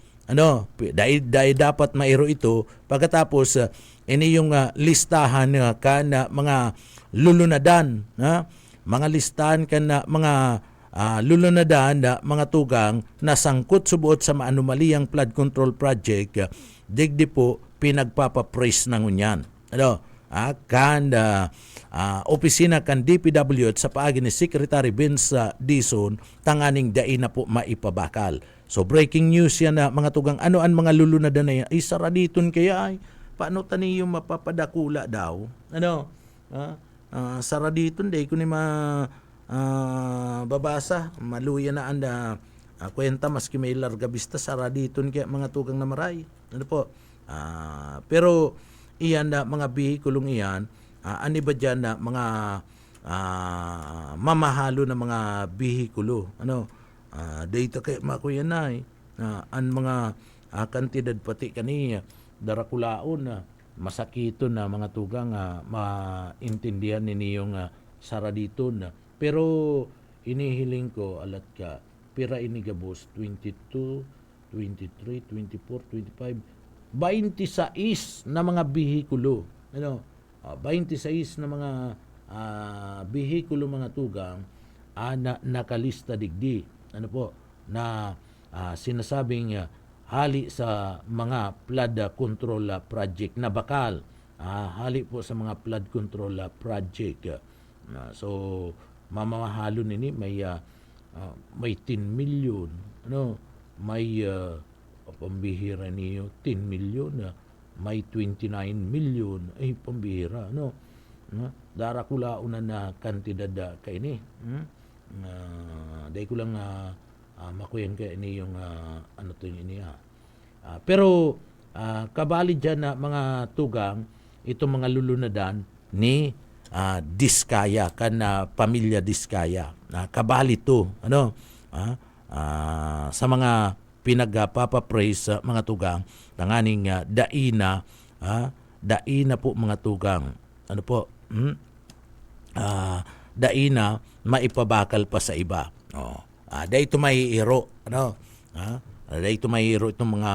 dahil dapat mairo ito pagkatapos ini yung listahan kan mga lulunadan, mga listahan kan mga lulunadan na mga tugang na sangkot subuot sa maanumaliyang flood control project, digdi po pinagpapapraise na ngunyan. Kan opisina kan DPWH sa paagi ni Secretary Vince Dizon tanganing daina po maipabakal. So breaking news yan na mga tugang, ano ang mga lulunadan na yan? Ay saraditon kaya ay paano tani yung mapapadakula daw? Saraditon day ko ni babasa maluya na anda kwenta maski may larga bista saraditon kaya mga tugang na maray. Pero iyan na mga bihikulong iyan, ani ba dyan na mga mamahalo na mga bihikulo? Data kay makuya na an mga kantidad pati kaniya darakulaon masakiton na mga tugang maintindihan niniyong saraditon. Pero inihiling ko alat ka pira inigabos 22, 23, 24, 25 26 na mga bihikulo. 26 na mga bihikulo mga tugang na nakalista digdi. Na sinasabing hali sa mga flood control project na bakal. Hali po sa mga flood control project. So mamamahalo nini may 10 million, may pambihira niyo 10 million, may 29 million, ay pambihira, darakula una na kantidad kay ni. Dahil ko lang makuyan kaya ini yung ano to ini pero kabali dyan na mga tugang itong mga lulunadan ni Diskaya kan pamilya Diskaya kabali to sa mga pinagpapapraise mga tugang tanganing daina po mga tugang daina maipabakal pa sa iba. Dahito may iro, dahito may iro itong mga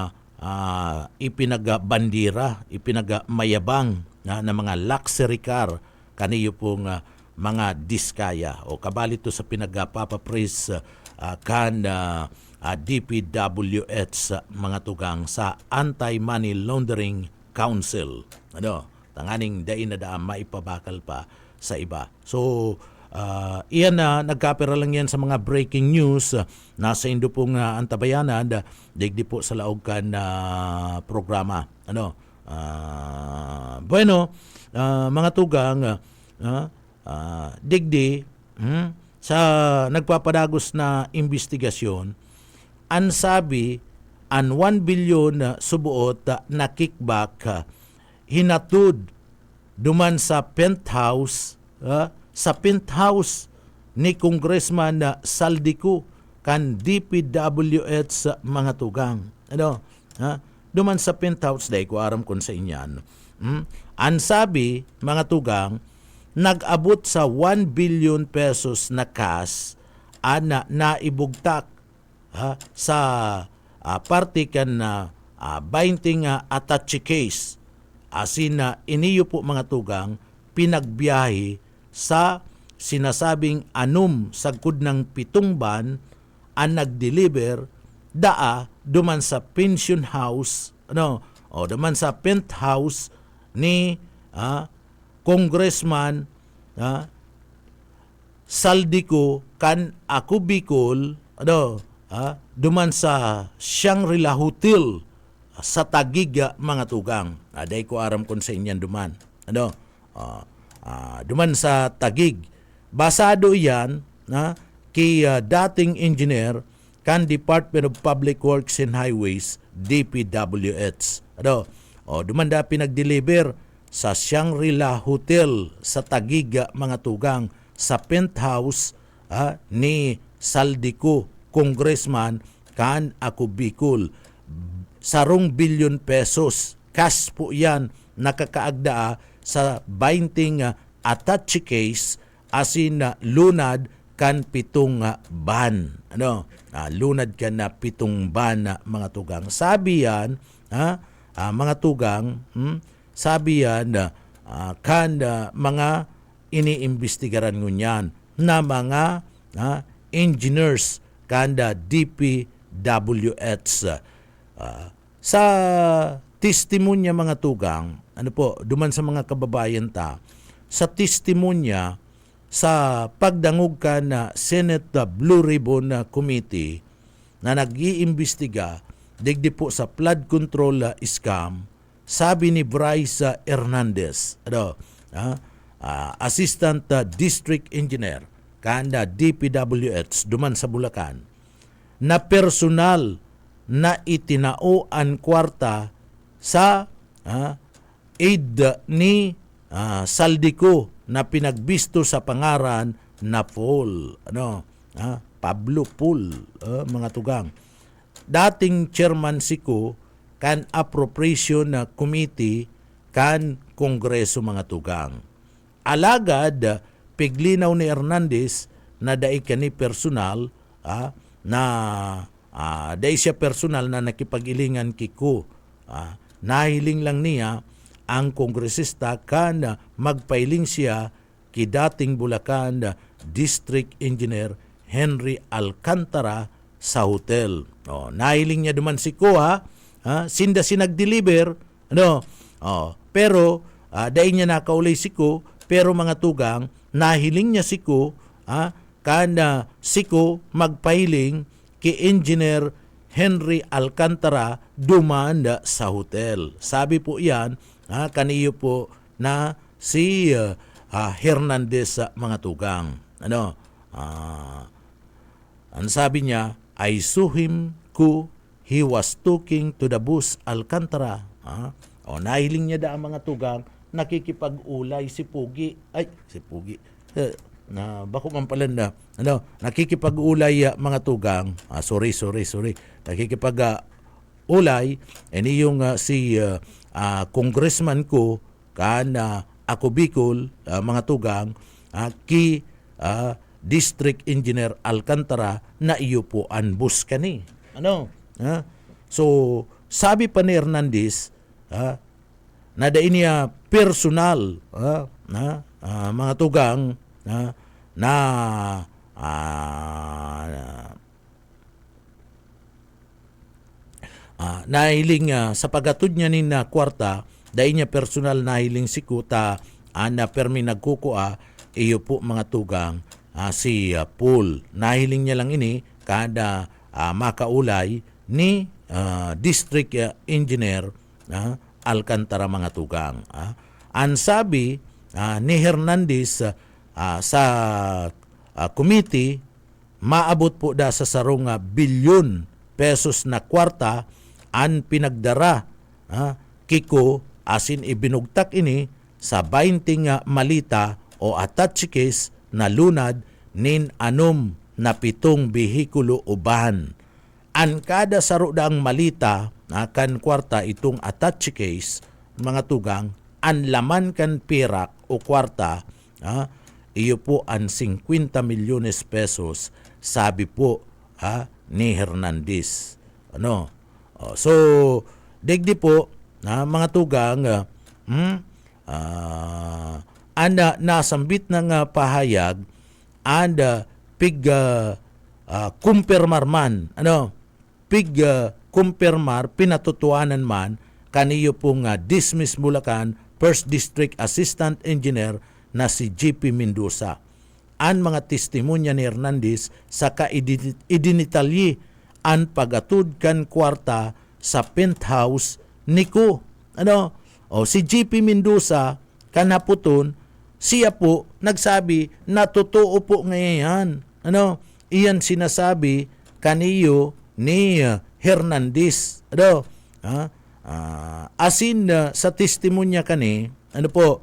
ipinagbandira, ipinagmayabang na mga luxury car kaniyo pong mga Diskaya o kabali to sa pinagpapapraise kan DPWH mga tugang sa Anti-Money Laundering Council. Tanganing daina maipabakal pa sa iba. So iyan na nagkapira lang yan sa mga breaking news nasa indo pong antabayanan digdi po sa laog kan programa. Mga tugang digdi sa nagpapadagos na investigasyon an sabi an 1 billion subuot na kickback hinatud duman sa penthouse ni Congressman Saldico kan DPWH sa mga tugang. Duman sa penthouse day ko aram kon sa inyan. Ang sabi mga tugang nag-abot sa 1 billion pesos na cash na naibugtak sa parte kan 20 attache case asin iniyo po mga tugang pinagbiyahe sa sinasabing sagkod ng 7 ban ang nag-deliver duman sa pension house duman sa penthouse ni Congressman Saldico kan ako Bicol duman sa Shangri-La Hotel sa Taguig mga tugang. Day ko aram kon sa inyan duman. Duman sa Taguig. Basado yan kay dating engineer kan Department of Public Works and Highways DPWH. Duman da pinag-deliver sa Shangri-La Hotel sa Taguig mga tugang, sa penthouse ni Saldico, congressman kan ako Bicol. Sarong bilyon pesos. Cash po yan nakakaagda sa 20 attache case asin lunad kan 7 ban. Lunad kan na 7 ban mga tugang. Sabi yan, mga tugang, sabi yan kan mga iniimbestigaran ngunyan na mga engineers kanda DPWH. Sa testimonya mga tugang, duman sa mga kababayan sa testimonya sa pagdangog ka na Senate Blue Ribbon Committee na nag-iimbestiga digdi po sa flood control scam, sabi ni Bryce Hernandez, Assistant District Engineer kanda DPWH duman sa Bulacan, na personal na itinao kwarta sa aid ni Saldico na pinagbisto sa pangaran na Paul, Pablo Paul, mga tugang. Dating chairman siko kan appropriation committee kan kongreso mga tugang. Alagad piglinaw ni Hernandez na dai kani personal na dai siya personal na nakipag-ilingan kiko. Nahiling lang niya ang kongresista kan magpailing siya ki dating Bulacan District Engineer Henry Alcantara sa hotel. Nahiling niya duman si ko sinda si nag-deliver pero dai niya nakaulay si ko, pero mga tugang nahiling niya si ko kana si ko magpailing ki Engineer Henry Alcantara duman sa hotel. Sabi po yan kaniyo po na si Hernandez mga tugang. Ang sabi niya, I saw him he was talking to the boss Alcantara. Nahiling niya da ang mga tugang, nakikipag-ulay si Pugi. Bako man pala na nakikipag-ulay mga tugang. Sorry. Nakikipag-ulay yung si congressman ko kan ako Bicol mga tugang ki District Engineer Alcantara na iyo po anbus kani. So sabi pa ni Hernandez na dai niya personal mga tugang nahiling sa pagatod niya ni na kwarta, dahil niya personal nahiling si kuta na permi nagkukua iyo po mga tugang si Paul. Nahiling niya lang ini kada makaulay ni District Engineer Alcantara mga tugang. Ang sabi ni Hernandez sa committee, maabot po da sa sarong bilyon pesos na kwarta ang pinagdara kiko asin ibinugtak ini sa 20 malita o attache case na lunad nin anom na 7 behikulo uban. Ang kada saro daang malita kan kwarta itong attache case mga tugang, ang laman kan pirak o kwarta iyo po ang 50 milyones pesos, sabi po ni Hernandez. So digdi po mga tugang anda nasambit ng pahayag anda pig kumpirmar man pig kumpirmar pinatutuanan man kaniyo pong dismiss Bulacan 1st District Assistant Engineer na si JP Mendoza. Ang mga testimonya ni Hernandez sa idinitalye ang pagatud kan kwarta sa penthouse niko. Si JP Mendoza kanaputon, siya po nagsabi na totoo po ngayon. Iyan sinasabi kaniyo ni Hernandez. Asin sa testimonya kani ano po,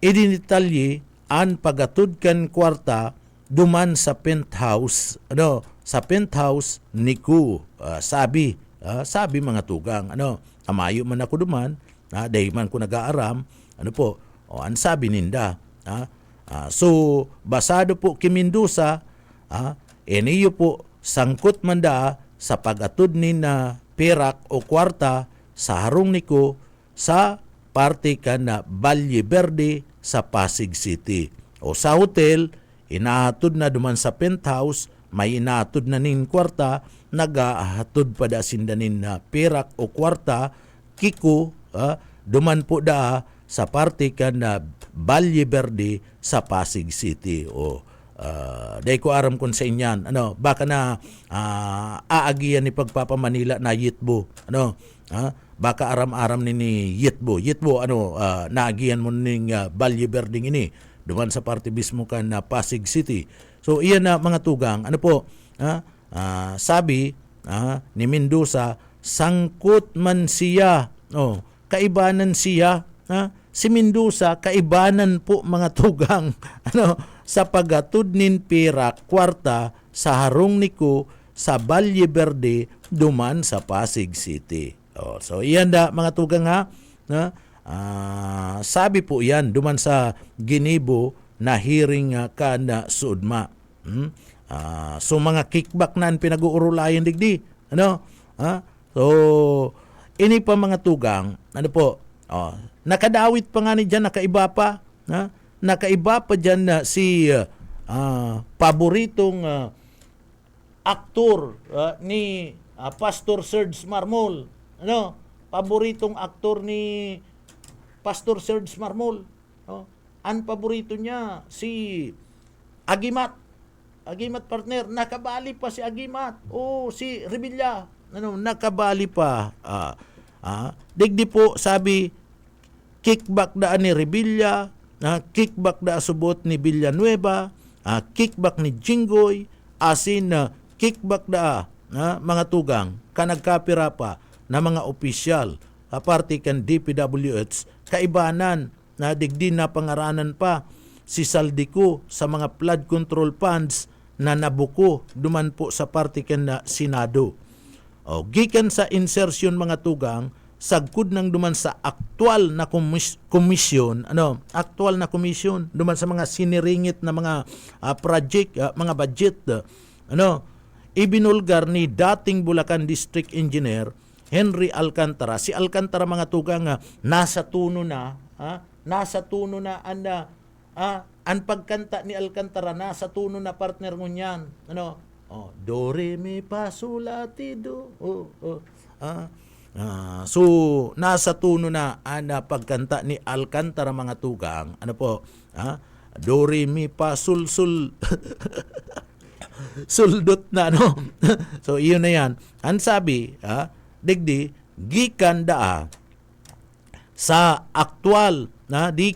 idinitalye an pagatud kan kwarta duman sa penthouse, sa penthouse ni Ku. Sabi mga tugang, amayo man ako duman, dahil man ko nag-aaram, ang sabi ninda. So, basado po Kimindusa, eniyo po sangkot manda sa pag-atud ni na perak o kwarta sa harong niko sa parte ka na Valle Verde sa Pasig City. O sa hotel, inahatod na duman sa penthouse, may inahatod na nin kwarta, nagahatod pa da sindanin na perak o kwarta, kiko, duman po da sa parte ka na Valle Verde sa Pasig City. Dahil ko aram kon sa inyan, baka na aagian ni pagpapamanila na Yitbo, baka aram-aram ni Yitbo, naagian mo ning Valle Verde ini, duman sa parte mismo ka na Pasig City. So iyan na mga tugang, sabi ni Mendoza, sangkot man siya, kaibanan siya, si Mendoza, kaibanan po mga tugang, sa pagatud nin perak kwarta sa harong niko sa Valle Verde duman sa Pasig City. So iyan da mga tugang sabi po yan duman sa ginibo na hearing ka na sudma. So mga kickback na pinag-uurulayan digdi. So ini pa mga tugang, nakadawit pa nga ni dyan, nakaiba pa. Nakaiba pa dyan na si paboritong aktor ni Pastor Serge Marmol. Paboritong aktor ni Pastor Serge Marmol. Ang paborito niya si Agimat. Agimat partner, nakabali pa si Agimat. Si Revilla, nakabali pa. Digdi po sabi, kickback daan ni Revilla, kickback da subot ni Villanueva, kickback ni Jinggoy, asin kickback da mga tugang, kanagkapira pa na mga opisyal, aparte kan DPWH, kaibanan na digdi na pangaranan pa si Saldico sa mga flood control funds na nabuko duman po sa parte kan na Senado. Gikan sa insertion mga tugang, sagkod nang duman sa aktual na komisyon, aktual na komisyon duman sa mga siniringit na mga project, mga budget, ibinulgar ni dating Bulacan District Engineer Henry Alcantara. Si Alcantara mga tugang nasa tuno na ang pagkanta ni Alcantara nasa tuno na partner ngunyan. Do re mi fa sol la ti do. So nasa tuno na ana pagkanta ni Alcantara mga tugang, do re mi fa sol sol suldot na so iyon na yan. Ang sabi digdi gikan daa sa aktual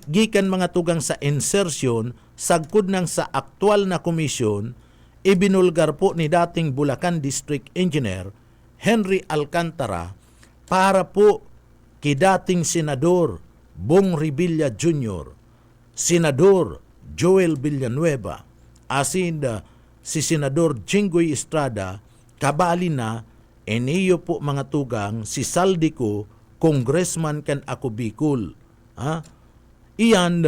gikan mga tugang sa insertion sagkod ng sa aktual na komisyon, ibinulgar po ni dating Bulacan District Engineer Henry Alcantara para po kay dating Senador Bong Revilla Jr., Senador Joel Villanueva, asin si Senador Jinggoy Estrada, kabali na eniyo po mga tugang si Saldico, Congressman kan ako Bicol. Iyan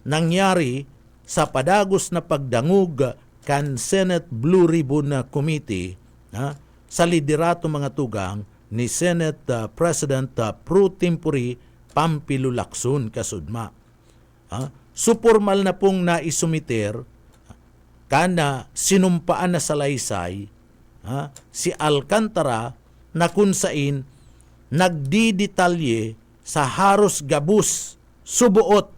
nangyari sa padagos na pagdangog kan Senate Blue Ribbon Committee sa liderato mga tugang ni Senate President Pro Tempore Pampilo Lacson kasudma. Supormal na pong naisumiter kana sinumpaan na salaysay si Alcantara na kunsain nagdidetalye sa haros gabus subuot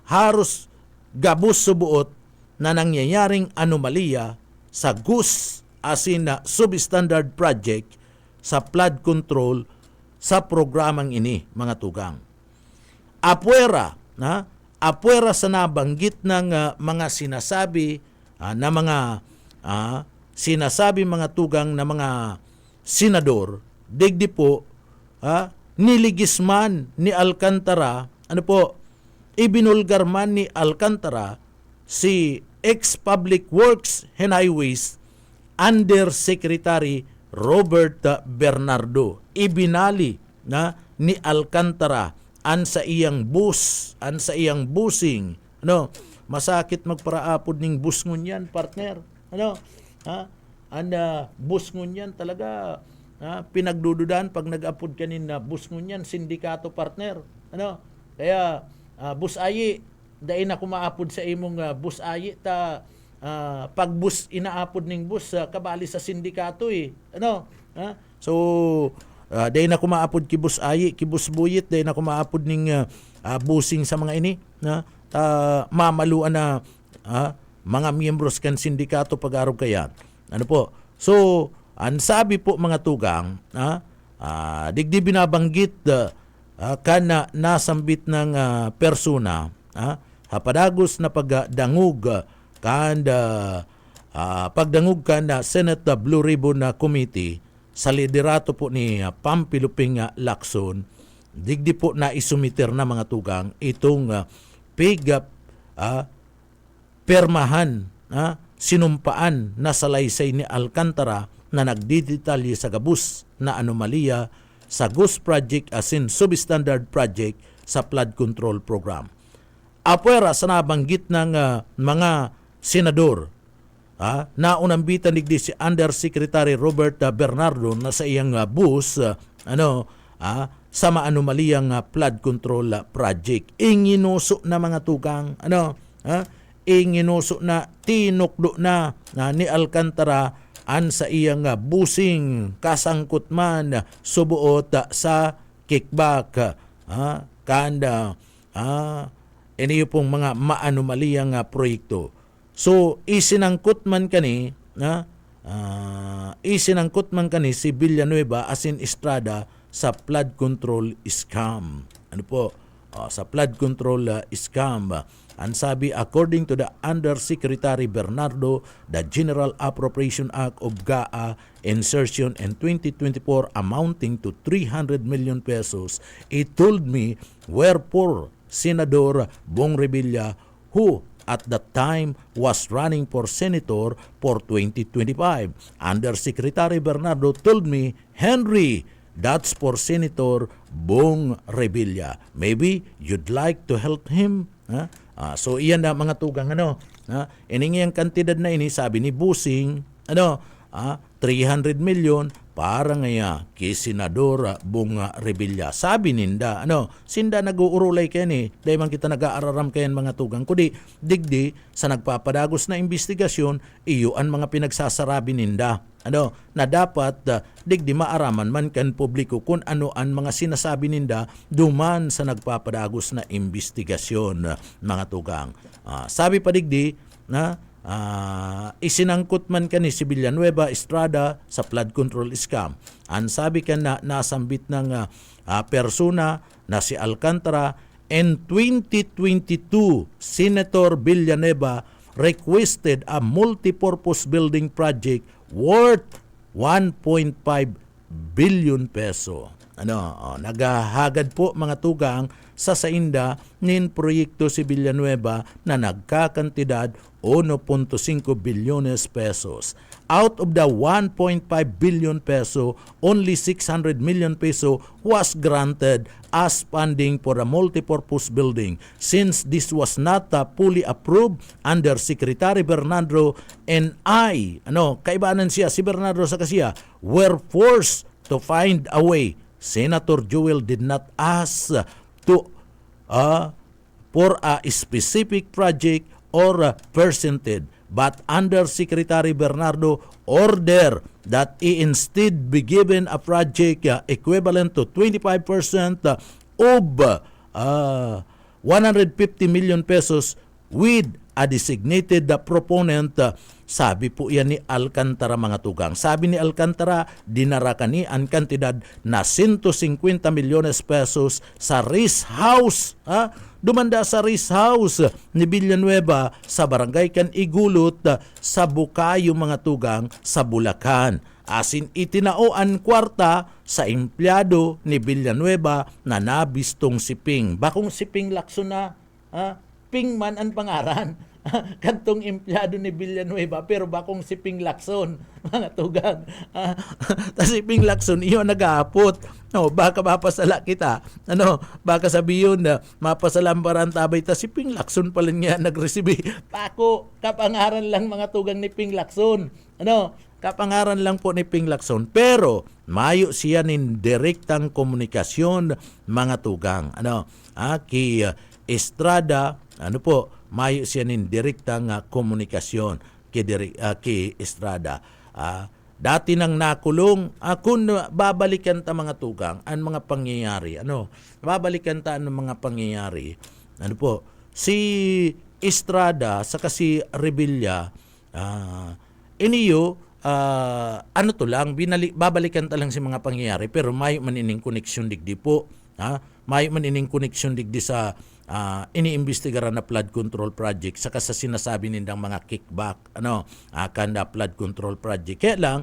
haros gabus subuot na nangyayaring anomalya sa GUS asin na substandard project sa flood control sa programang ini mga tugang. Apuera sa nabanggit ng mga sinasabi na mga sinasabi mga tugang na mga senador, digdi po niligis man ni Alcantara, ibinulgar man ni Alcantara si ex-Public Works and Highways Undersecretary Robert Bernardo. Ibinali na ni Alcantara an sa iyang busing. Masakit magparaapod ning bus ngunyan, partner. Bus ngunyan talaga pinagdududan pag nag-apod kanin na bus ngunyan sindikato, partner. Kaya bus ayi dahil na kumaapod sa imong bus ayi ta pag bus inaapod ning bus kabali sa sindikato So dahil na kumaapod ki bus ayi, ki bus buyit, dahil na kumaapod ning busing sa mga ini mamaluan na mga miyembros kan sindikato pag-arog kaya. So ang sabi po mga tugang, digdi binabanggit kana nasambit ng persona, hapadagos na pagdangog pagdangog na Senate Blue Ribbon Committee sa liderato po ni Pampiluping Lacson, digdi po na isumiter na mga tugang itong permahan, sinumpaan na salaysay ni Alcantara na nagdidetalye sa gabus na anomalya sa GUS project as in substandard project sa flood control program. Apwera sa nabanggit ng mga senador, naunambitan digdi si Undersecretary Robert Bernardo na sa iyang bus sa maanomaliyang flood control project. Inginuso na mga tugang, inginuso na tinukdo na ni Alcantara an sa iyang busing kasangkot man subuot sa kickback iniyo pong mga maanomaliyang proyekto. So isinangkot man kani si Villanueva as in Estrada sa flood control scam. Sa flood control scam. Ang sabi, according to the Undersecretary Bernardo, the General Appropriation Act of GAA insertion in 2024 amounting to 300 million pesos, it told me wherefore Senador Bong Revilla, who at that time was running for senator for 2025. Undersecretary Bernardo told me, Henry, that's for Senator Bong Revilla. Maybe you'd like to help him? So iyan na mga tugang iningi ang kantidad na ini, sabi ni Busing 300 million para ngaya kay Senador Bong Revilla. Sabi ninda sinda nag-uurulay kayan dahil man kita nag-aararam kayan mga tugang, kudi digdi sa nagpapadagos na investigasyon iyo ang mga pinagsasarabi ninda na dapat digdi maaraman man kan publiko kung ano ang mga sinasabi ninda duman sa nagpapadagos na investigasyon mga tugang. Sabi pa digdi na isinangkot man kani si Villanueva Estrada sa flood control scam. Ang sabi ka na nasambit ng persona na si Alcantara, in 2022 Senator Villanueva requested a multipurpose building project worth 1.5 billion peso. Naghahagad po mga tugang sa sainda nin proyekto si Villanueva na nagkakantidad 1.5 bilyones pesos. Out of the 1.5 billion peso, only 600 million peso was granted as funding for a multipurpose building. Since this was not fully approved under Secretary Bernardo and I, kaibanan siya, si Bernardo sa kasiya, were forced to find a way. Senator Joel did not ask for a specific project or percentage, but Undersecretary Bernardo ordered that he instead be given a project equivalent to 25% of 150 million pesos with a designated proponent. Sabi po yan ni Alcantara mga tugang. Sabi ni Alcantara, dinara kani ang kantidad na 150 milyones pesos sa Rest House. Dumanda sa Rest House ni Villanueva sa barangay kan Igulot sa Bukayo mga tugang sa Bulacan. asin itinaoan kwarta sa empleyado ni Villanueva na nabistong si Ping. Bakong si Ping Lacson na, Ping man ang pangaran. Kantong empleyado ni Villanueva pero bakong si Ping Lacson, mga tugang. Si Ping Lacson iyo nag-aapot. No, baka mapasala kita. Baka sabiyon na mapasalam parantabay ta si Ping Lacson pala niya nagresibi. Pako, kapangaran lang mga tugang ni Ping Lacson. Kapangaran lang po ni Ping Lacson pero mayo siya nin direktang komunikasyon mga tugang. Ki Estrada, mayo siya nin direktang komunikasyon ki Estrada. Dati nang nakulong, kung babalikan ta mga tugang, ang mga pangyayari, babalikan ta ang mga pangyayari, si Estrada sa si Revilla, iniyo, babalikan ta lang si mga pangyayari, pero mayo manining koneksyon digdi po, mayo manining koneksyon digdi sa iniimbestigaran na flood control project saka sa sinasabi nindang mga kickback kanda flood control project. Kaya lang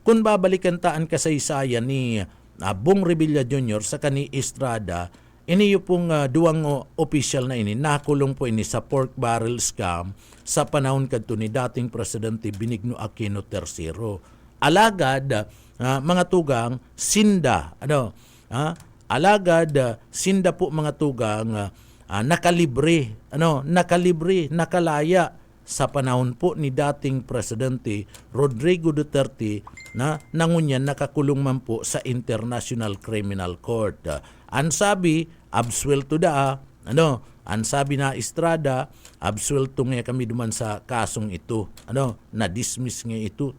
kung babalikan taan kasaysayan ni Bong Revilla Jr. saka ni Estrada, iniyo pong duwang official na ini nakulong po ini sa pork barrel scam sa panahon kadto ni dating presidente Benigno Aquino III. Alagad mga tugang sinda alagad sinda po mga tugang nakalibre, nakalaya sa panahon po ni dating presidente Rodrigo Duterte na nangunyan nakakulong man po sa International Criminal Court. Ang sabi, absuelto ang sabi na Estrada, absuelto nga kami duman sa kasong ito. Na-dismiss nga ito,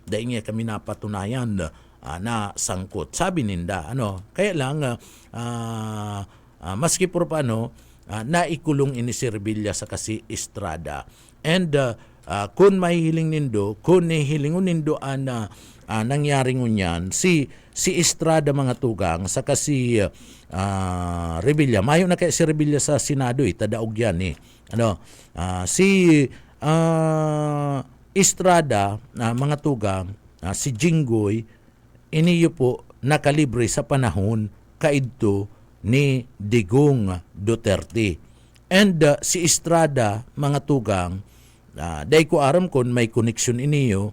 dahil nga kami napatunayan na sangkot. Sabi ninda, kaya lang, maski por paano, naikulong ini si Revilla sa kasi Estrada. And kung mahihiling nindo, kung nahihilingon nindo nangyari ngunyan, si Estrada mga tugang sa kasi Revilla, mayo na kaya si Revilla sa Senado, tadaog yan si Estrada mga tugang, si Jinggoy, iniyo po nakalibre sa panahon kaidto ni Digong Duterte. And si Estrada mga tugang, dahil ko aram kon may koneksyon iniyo,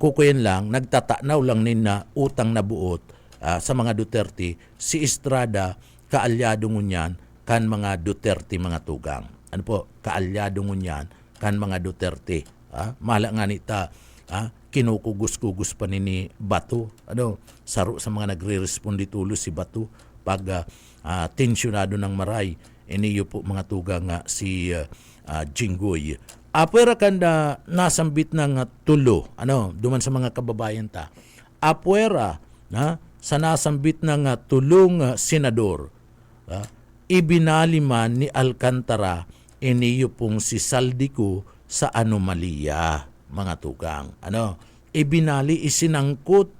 kukuyan lang, nagtatanaw lang nina utang na buot sa mga Duterte, si Estrada kaalyado ngunyan kan mga Duterte mga tugang. Kaalyado ngunyan kan mga Duterte. Mala nga nita, kinukugos-kugos pa ni Bato. Saro sa mga nagre-respondi tulo si Bato pag tensyonado ng maray. Iniyo po mga tugang si Jinggoy. Apwera kanda nasambit ng tulo, duman sa mga kababayan ta. Apwera sa nasambit ng tulong senador, ibinaliman ni Alcantara iniyo pong si Saldico sa anomalya. Mga tugang, ibinali isinangkot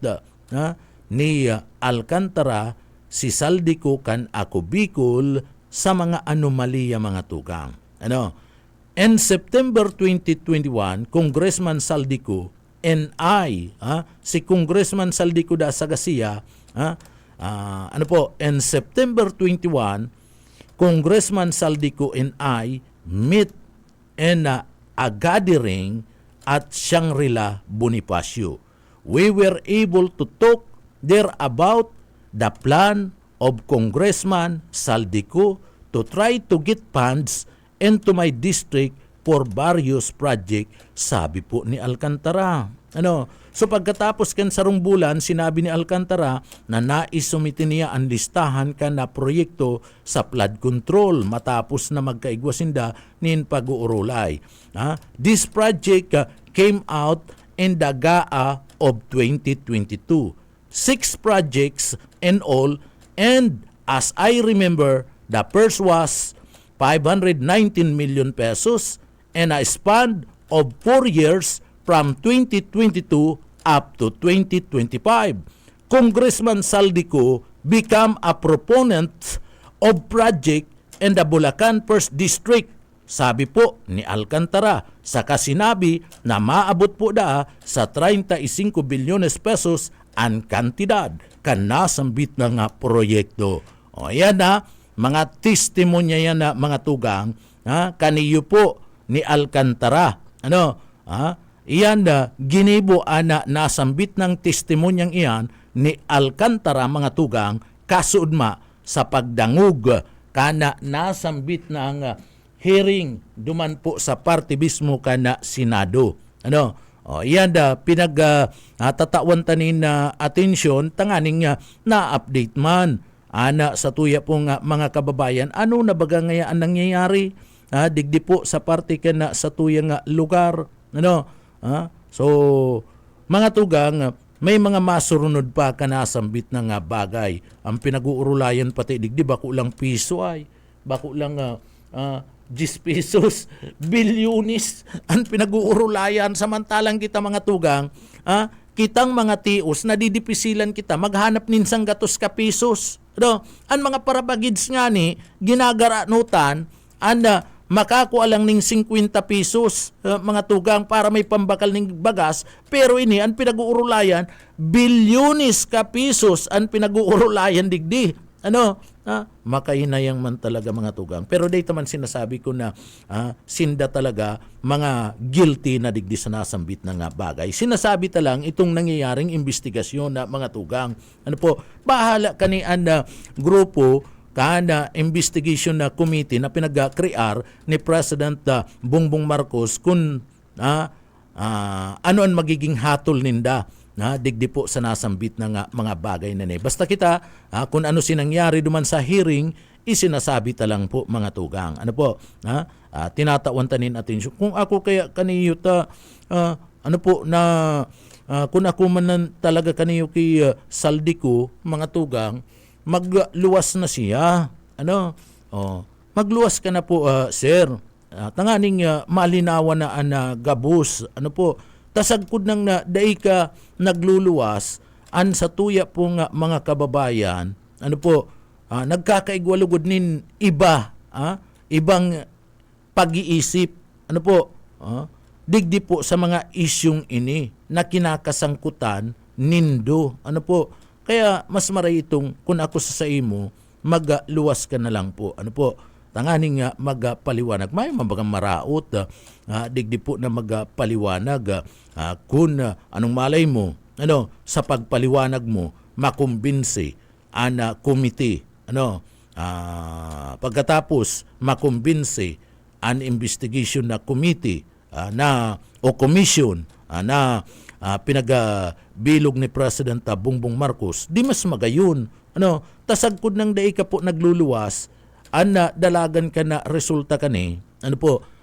ni Alcantara si Saldico kan Ako Bicol sa mga anomalya mga tugang. In September 2021, Congressman Saldico NI, si Congressman Saldico da Sagasiya, in September 21, Congressman Saldico NI met in a gathering at Shangri-La Bonifacio. We were able to talk there about the plan of Congressman Saldico to try to get funds into my district for various projects, sabi po ni Alcantara. So pagkatapos kan sarong bulan, sinabi ni Alcantara na naisumiti niya ang listahan kan na proyekto sa flood control matapos na magkaigwasinda nin pag-uurulay. This project came out in the GAA of 2022. 6 projects in all, and as I remember, the first was 519 million pesos and a span of 4 years from 2022 up to 2025. Congressman Saldico became a proponent of project in the Bulacan 1st District sabi po ni Alcantara, saka sinabi na maabot po da sa 35 bilyones pesos ang kantidad kan nasambit na nga proyekto. O yan na, mga testimonya yan na mga tugang, kaniyo po ni Alcantara. Iyan na, ginibo ana nasambit ng testimonyang iyan ni Alcantara mga tugang, kasudma sa pagdangog kana nasambit na ang hearing duman po sa party mismo kana Senado. Iyan da tatawan tanin na atensyon tanganing na-update man ana sa tuya pong mga kababayan ano na baga ngayaan nangyayari digdi po sa party kana sa tuya nga lugar. So mga tugang may mga masurunod pa kanasambit na nga bagay ang pinag-uurulayan pati digdi bako lang piso ay bako lang 10 pesos, bilyonis ang pinag-uurulayan samantalang kita mga tugang, kitang mga tios na didipisilan kita maghanap ninsang gatos ka pesos. Ang mga parabagids nga ni ginagaranutan makakuha lang ning 50 pesos mga tugang para may pambakal ning bagas pero ini ang pinag-uurulayan bilyonis ka pesos ang pinag-uurulayan digdi. Makahinayang man talaga mga tugang. Pero dito man sinasabi ko na sinda talaga mga guilty na digdi sa nasambit na nga bagay. Sinasabi talang itong nangyayaring investigasyon na mga tugang. Bahala kanian na grupo kana investigation na committee na pinag-crear ni President Bongbong Marcos kung ano ang magiging hatol ninda digdi po sa nasambit na mga bagay na basta kita kung ano sinangyari duman sa hearing isinasabi talang po mga tugang tinatawan tanin atensyon kung ako kaya kaniyo kung ako man talaga kaniyo kay Saldico mga tugang magluwas na siya magluwas ka na po sir tanganing malinawan na gabus tasagkod nang daig ka nagluluwas an sa tuya pong mga kababayan nagkakaigwalugod nin ibang pag-iisip digdi po sa mga isyong ini na kinakasangkutan nindo kaya mas maray itong kung ako sa imo magluwas ka na lang po tanganing magpaliwanag may mabagang maraot digdi po na magpaliwanag kung anong malay mo sa pagpaliwanag mo makumbinsi ana committee pagkatapos makumbinsi an investigation na committee o commission na pinagabilog ni President Bongbong Marcos di mas magayon tasagkod ng dai ka po nagluluwas dalagan ka na resulta kani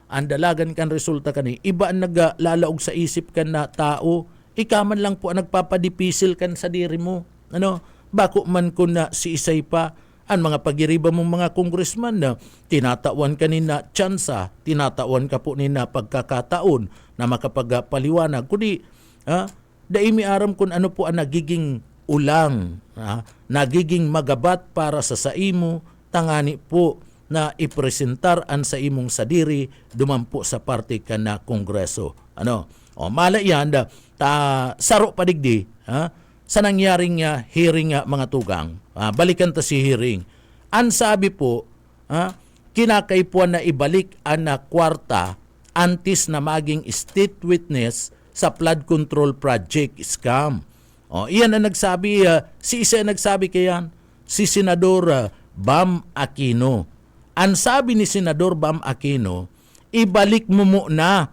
ang dalagan kan resulta kani iba ang naglalaog sa isip kan na tao ikaman lang po ang nagpapadipisil kan sa diri mo bako man ko na si isay pa ang mga pagiriba mong mga congressman na tinatawan kanina tsansa tinatawan ka po nina pagkakataon na makapagpaliwanag kundi daimi aram kung ano po ang nagiging ulang nagiging magabat para sa saimo tangani po na ipresentar an sa imong sadiri dumampo sa parte ka na kongreso. Mala yan saro padigdi sa nangyaring hearing mga tugang. Balikan ta si hearing. An sabi po kinakaipuan na ibalik an kwarta antes na maging state witness sa flood control project scam. Iyan ang nagsabi si isa nagsabi kayan si Senador Bam Aquino. Ang sabi ni Senador Bam Aquino, ibalik mo muna,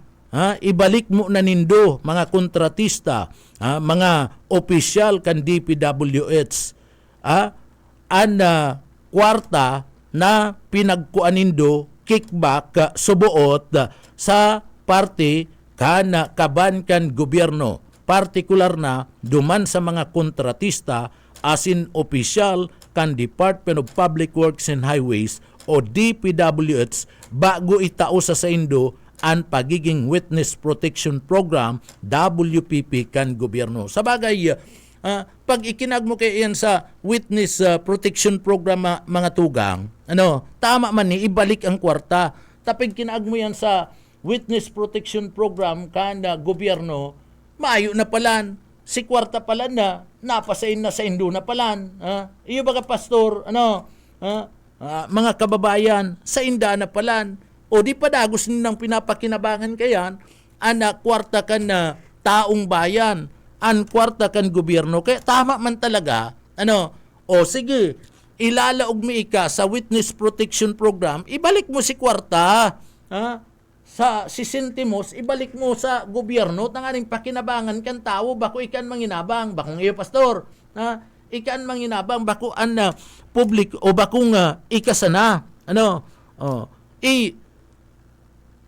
ibalik mo na nindo mga kontratista, mga opisyal kan DPWH, ang kwarta na pinagkuan nindo kickback subuot sa parte kana kaban kan gobyerno, partikular na duman sa mga kontratista asin opisyal kan Department of Public Works and Highways o DPWH bago itao sa indo ang pagiging Witness Protection Program WPP kan gobyerno. Sa bagay, pag ikinag mo kay iyan sa Witness Protection Program mga tugang, tama man ni ibalik ang kwarta. Tapig kinaag mo yan sa Witness Protection Program kan gobyerno, maayo na palan. Si kwarta palan na, napasain na sa Indo na palan. Iyo baga pastor, mga kababayan, sa inda na palan. O di pa dagos nilang pinapakinabangan kayan, anak kwarta kan na taong bayan, an kwarta kan gobyerno. Kaya tama man talaga, o sige, ilalaog mo ika sa Witness Protection Program, ibalik mo si kwarta, sa si sentimos, ibalik mo sa gobyerno, tanganing pakinabangan kan tao, bako ikan manginabang, bakong iyo pastor, ikan manginabang, bako an public, o bakong ikasana,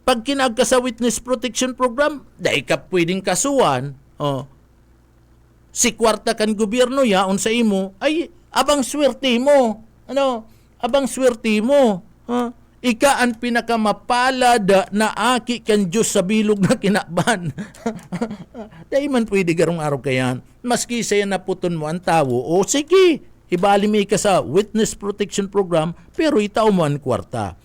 pag kinagka sa Witness Protection Program, dahil ka pwedeng kasuhan, si kwarta kan gobyerno yaon sa imo, ay abang swerte mo, abang swerte mo, ika ang pinakamapalad na aki kan Diyos sa bilog na kinakban. Dahil man pwede garong araw kayan, maski saya naputon mo ang tao, o sige, ibali mo ika sa Witness Protection Program, pero itaw mo ang kwarta.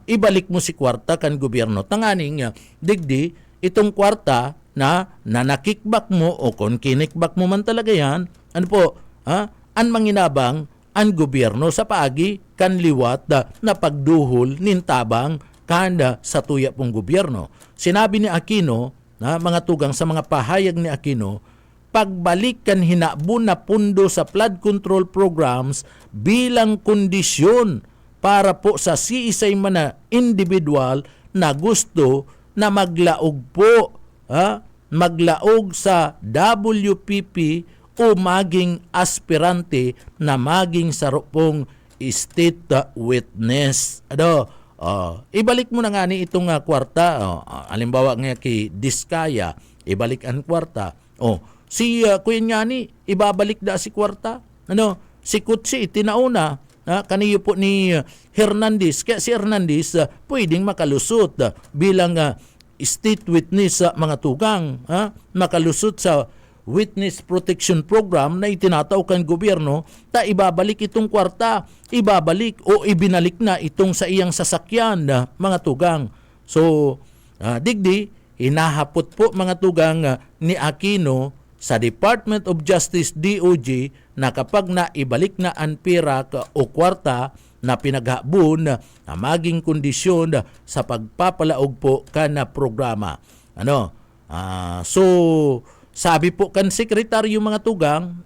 Ibalik mo si kwarta kan gobyerno. Tanganing, digdi, itong kwarta na nakikbak mo o kung kinikbak mo man talaga yan, an manginabang ang gobyerno sa paagi kan liwat na pagduhol nintabang kanda sa tuya pong gobyerno. Sinabi ni Aquino, mga tugang sa mga pahayag ni Aquino, pagbalik kan hinabon na pundo sa flood control programs bilang kondisyon para po sa siisay man na individual na gusto na maglaog po, maglaog sa WPP o maging aspirante na maging sarupong state witness. Ibalik mo na nga ni itong kwarta. Halimbawa nga kay Diskaya, ibalik ang kwarta. Si Kuya Nyani, ibabalik da si kwarta. Si Kutsi, itinauna. Kaniyo po ni Hernandez. Kaya si Hernandez pwedeng makalusot bilang state witness sa mga tugang. Makalusot sa Witness Protection Program na itinataw kan gobyerno, ta ibabalik itong kwarta, ibabalik o ibinalik na itong sa iyang sasakyan na mga tugang. So, digdi, hinahapot po mga tugang ni Aquino sa Department of Justice DOJ na kapag na ibalik na ang pera o kwarta na pinaghabon na maging kondisyon sa pagpapalaog po kan programa. So, sabi po kan sekretaryo mga tugang,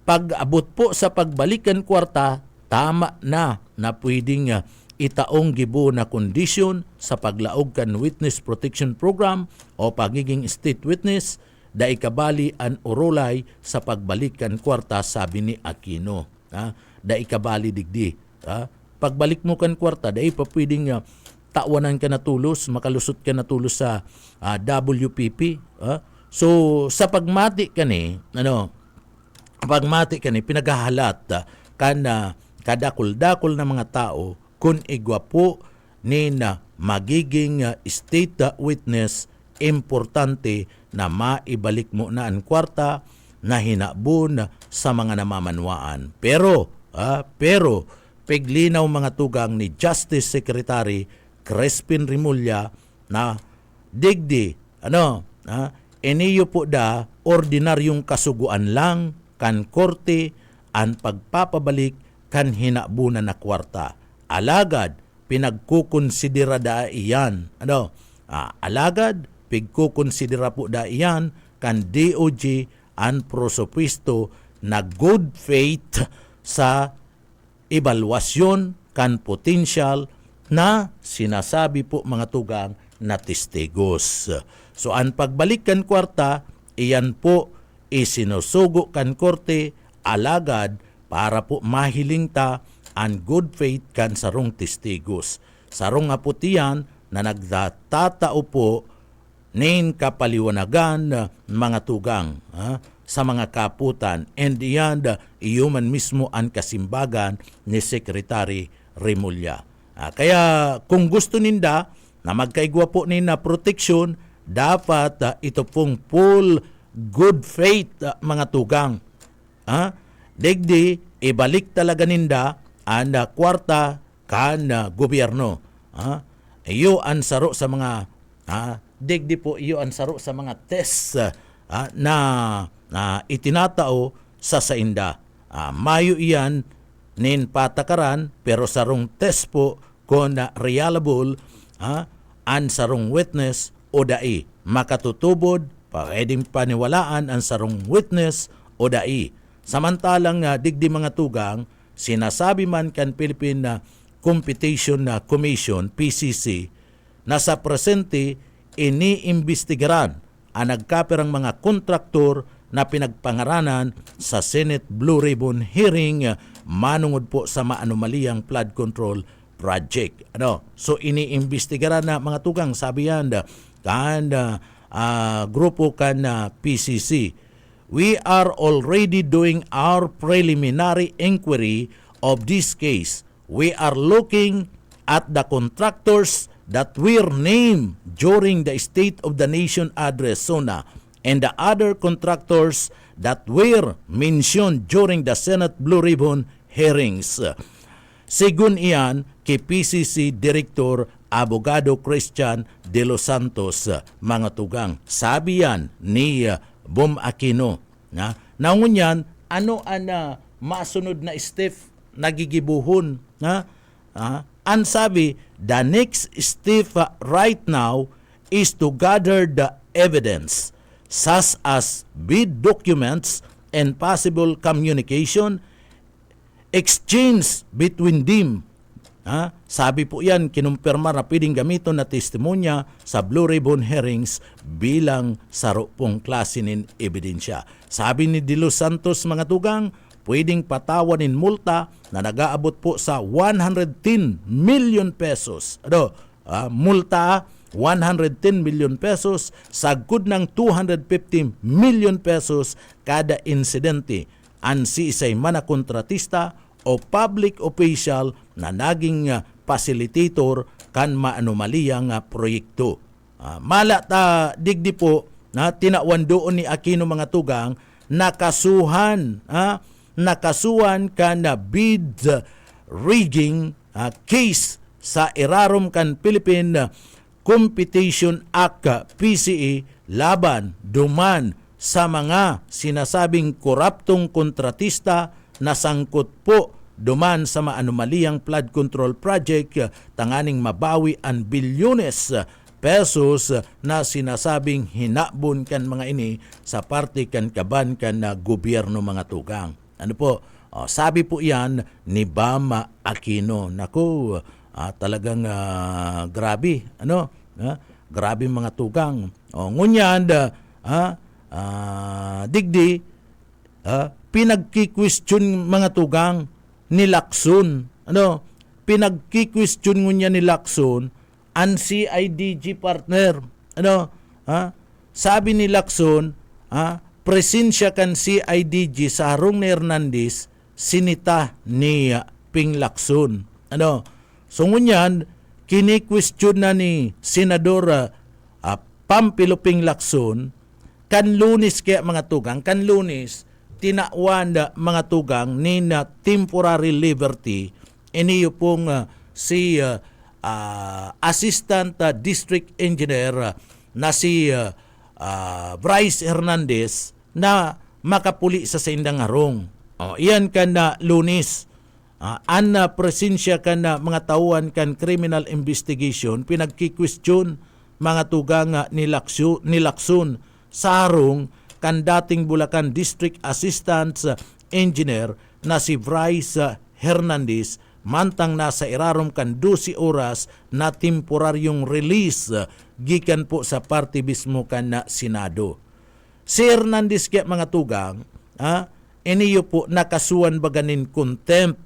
pag-abot po sa pagbalikan kwarta, tama na pwedeng itaong gibo na kondisyon sa paglaog kan Witness Protection Program o pagiging state witness, da ikabali an urulay sa pagbalikan kwarta, sabi ni Aquino. Da ikabali digdi. Pagbalik mo kan kwarta, da pa pwedeng tawanan ka na tulos, makalusot ka na tulos sa WPP. So sa pagmati kani, pinagahalat kana kadakol-dakol na mga tao kung igwapo ni na magiging state witness, importante na maibalik mo na ang kwarta na hinabon sa mga namamanwaan. Pero piglinaw mga tugang ni Justice Secretary Crespin Remulla na digdi, iniyo po da ordinaryong kasuguan lang kan korte ang pagpapabalik kan hinabunan na kwarta. Alagad pinagkukonsidera da iyan. Alagad pigkukonsidera po da iyan kan DOJ ang prosopisto na good faith sa ebalwasyon kan potential na sinasabi po mga tugang na testigos. So ang pagbalik kan kwarta, iyan po isinusugo kan korte alagad para po mahiling ta ang good faith kan sarong testigos. Sarong nga po tiyan na nagtatao po nin kapaliwanagan mga tugang sa mga kaputan, and iyan iyon mismo ang kasimbagan ni Secretary Remulla. Kaya kung gusto ninda na magkaigwa po ni na proteksyon, dapat ito pong full good faith mga tugang. Digdi, ibalik talaga ninda ang kwarta kan gobyerno. iyo ansaro sa mga digdi po iyo ansaro sa mga test na itinatao sa sainda. Mayo iyan nin patakaran pero sarong test po kung reliable ang sarong witness o dai. Makatutubod, pwedeng paniwalaan ang sarong witness o dai. Samantalang digdi mga tugang, sinasabi man kan Philippine Competition Commission, PCC, na sa presente iniimbestigaran ang nagkapirang mga kontraktor na pinagpangaranan sa Senate Blue Ribbon hearing manungod po sa maanumaliyang flood control project. So iniimbestigaran na mga tugang, sabi yan kan grupo kan PCC. We are already doing our preliminary inquiry of this case. We are looking at the contractors that were named during the State of the Nation address, SONA, and the other contractors that were mentioned during the Senate Blue Ribbon hearings. Sigun iyan kay PCC Director Abogado Christian De Los Santos, mga tugang. Sabi yan ni Bom Aquino. Naunyan, ano ang masunod na step nagigibuhon? Ang sabi, the next step right now is to gather the evidence such as bid documents and possible communication exchange between them. Sabi po yan, kinumpirma na pwedeng gamiton na testimonya sa Blue Ribbon hearings bilang saro pong klase ng ebidensya. Sabi ni De Los Santos, mga tugang, pwedeng patawanin multa na nag-aabot po sa 110 million pesos. Multa 110 million pesos, sagud ng 250 million pesos kada insidente. Ansi isay mana kontratista o public official na naging facilitator kan maanumaliyang proyekto. Malata digdi po na tinawan doon ni Aquino, mga tugang, nakasuhan kan bid rigging case sa irarom kan Philippine Competition Act PCA laban duman sa mga sinasabing koraptong kontratista na sangkot po duman sa maanumaliyang flood control project tanganing mabawi ang bilyones pesos na sinasabing hinabon kan mga ini sa parte kan kaban kan na gobyerno, mga tugang. Ano po? Sabi po yan ni Bam Aquino. Naku, talagang grabe. Grabe, mga tugang. Ngunyan, digdi, pinagki-question, mga tugang, ni Lacson. Pinagki-question ngunya ni Lacson ang CIDG partner. Sabi ni Lacson, presensya kan CIDG sa harong ni Hernandez, sinita ni Ping Lacson. So ngunyan, kini-question na ni Senador Pampilo Ping Lacson, kan Lunes kaya, mga tugang, kan Lunes, tinawan mga tugang ni na temporary liberty, iniyo pong si Assistant District Engineer na si Bryce Hernandez na makapuli sa sindang harong. Iyan kan na Lunes. Ana presensya kan na mga tauhan kan criminal investigation, pinagki-question, mga tugang ni Lacson sa harong kan dating Bulacan District Assistant Engineer na si Bryce Hernandez, mantang nasa irarom kan 12 oras na temporaryong release gikan po sa party mismo kan na Senado. Si Hernandez kaya, mga tugang, iniyo po nakasuhan baganin contempt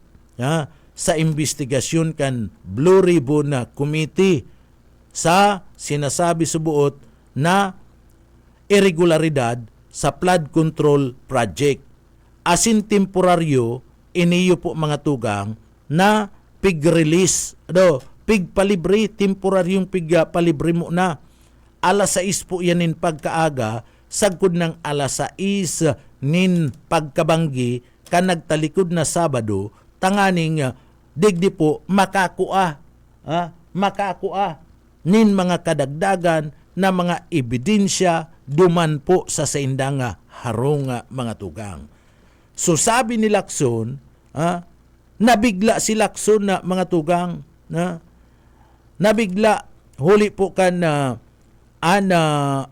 sa investigasyon kan Blue Ribbon Committee sa sinasabi subuot na irregularidad sa flood control project. Asin temporaryo, iniyo po, mga tugang, na pig-release, pig-palibre, temporaryong pig-palibre mo na. Alas 6 po yanin pagkaaga, sagkod ng alas 6 nin pagkabanggi, kan nagtalikod na Sabado, tanganing digdi po makakua makakua nin mga kadagdagan na mga ebidensya duman po sa saindang harong mga tugang. So sabi ni Lacson, nabigla si Lacson na mga tugang, nabigla huli po kan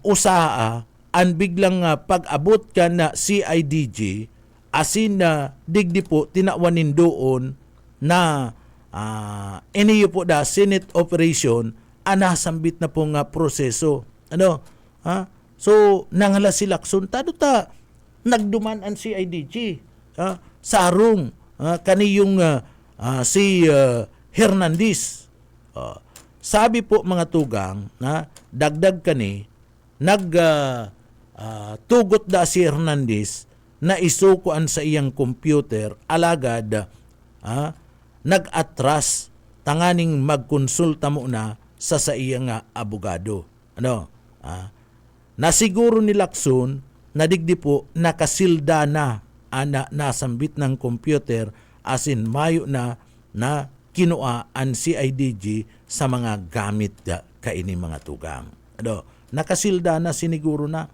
usaa an biglang pag-abot kan na CIDG asin na digdi po tinawanin doon na iniyo po da Senate operation anasambit na pong proseso. So nangala si Lacson tado ta nagduman ang CIDG sarong kaniyong si Hernandez. Sabi po mga tugang na dagdag kani tugot da si Hernandez na isukuan sa iyang computer alagad nag-atras tanganing magkonsulta mo na sa iyang abogado. Nasiguro ni Lacson na digdi po nakasilda na nasambit ng computer asin mayo na kinua ang CIDG sa mga gamit kaini mga tugang. Nakasilda na siniguro na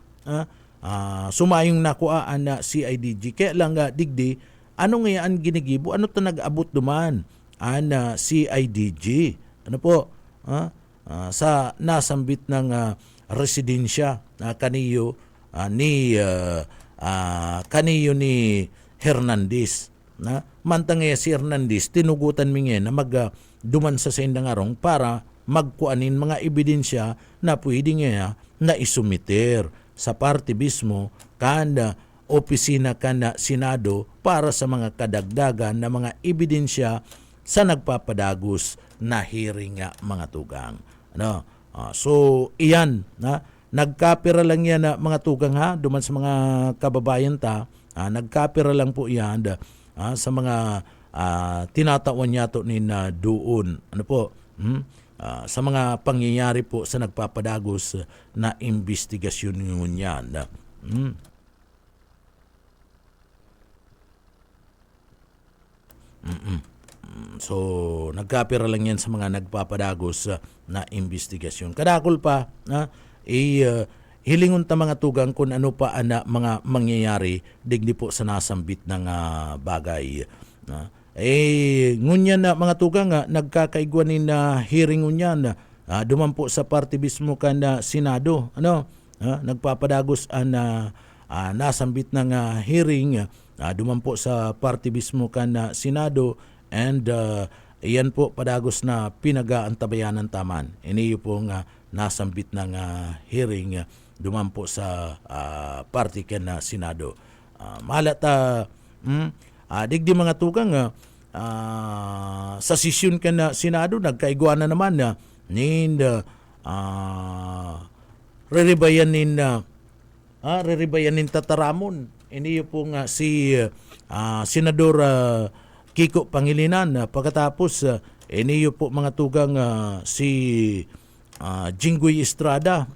sumayong nakuhaan na CIDG. Kaya lang digdi, ano ngayon ginigibo? Ano to nag-abot duman? CIDG. Ano po? Sa nasambit ng residensya kaniyo ni Hernandez. Mantang si Hernandez, tinugutan mi na duman sa sendang arong para magkuanin mga ebidensya na pwede nga na isumiter sa parte mismo kanda opisina kanda Senado para sa mga kadagdagan na mga ebidensya sa nagpapadagos na hearing mga tugang. So iyan nagkapira lang yan mga tugang duman sa mga kababayan nagkapira lang po yan sa mga tinatawan niya to ni doon. Sa mga pangyayari po sa nagpapadagos na investigasyon niyan. So, nagkapira lang yan sa mga nagpapadagos na investigasyon. Kadakol pa, hilingon ta mga tugang kung ano pa mga mangyayari digdi po sa nasambit ng bagay. Ngunyan na mga tugang nagkakaigwanin na hearing ngunyan duman po sa parte mismo kan Senado. Nagpapadagos nasambit ng hearing duman po sa parte mismo kan Senado and iyan po padagos na pinag-aantabayanan taman. Iniyo po nasambit ng hearing duman po sa parte kan Senado. Malata digdi mga tugang sa sesyon ka na Senado nagkaigwa na naman reribayanin tataramon iniyo po nga si Senador Kiko Pangilinan pagkatapos iniyo po mga tugang si Jinggoy Estrada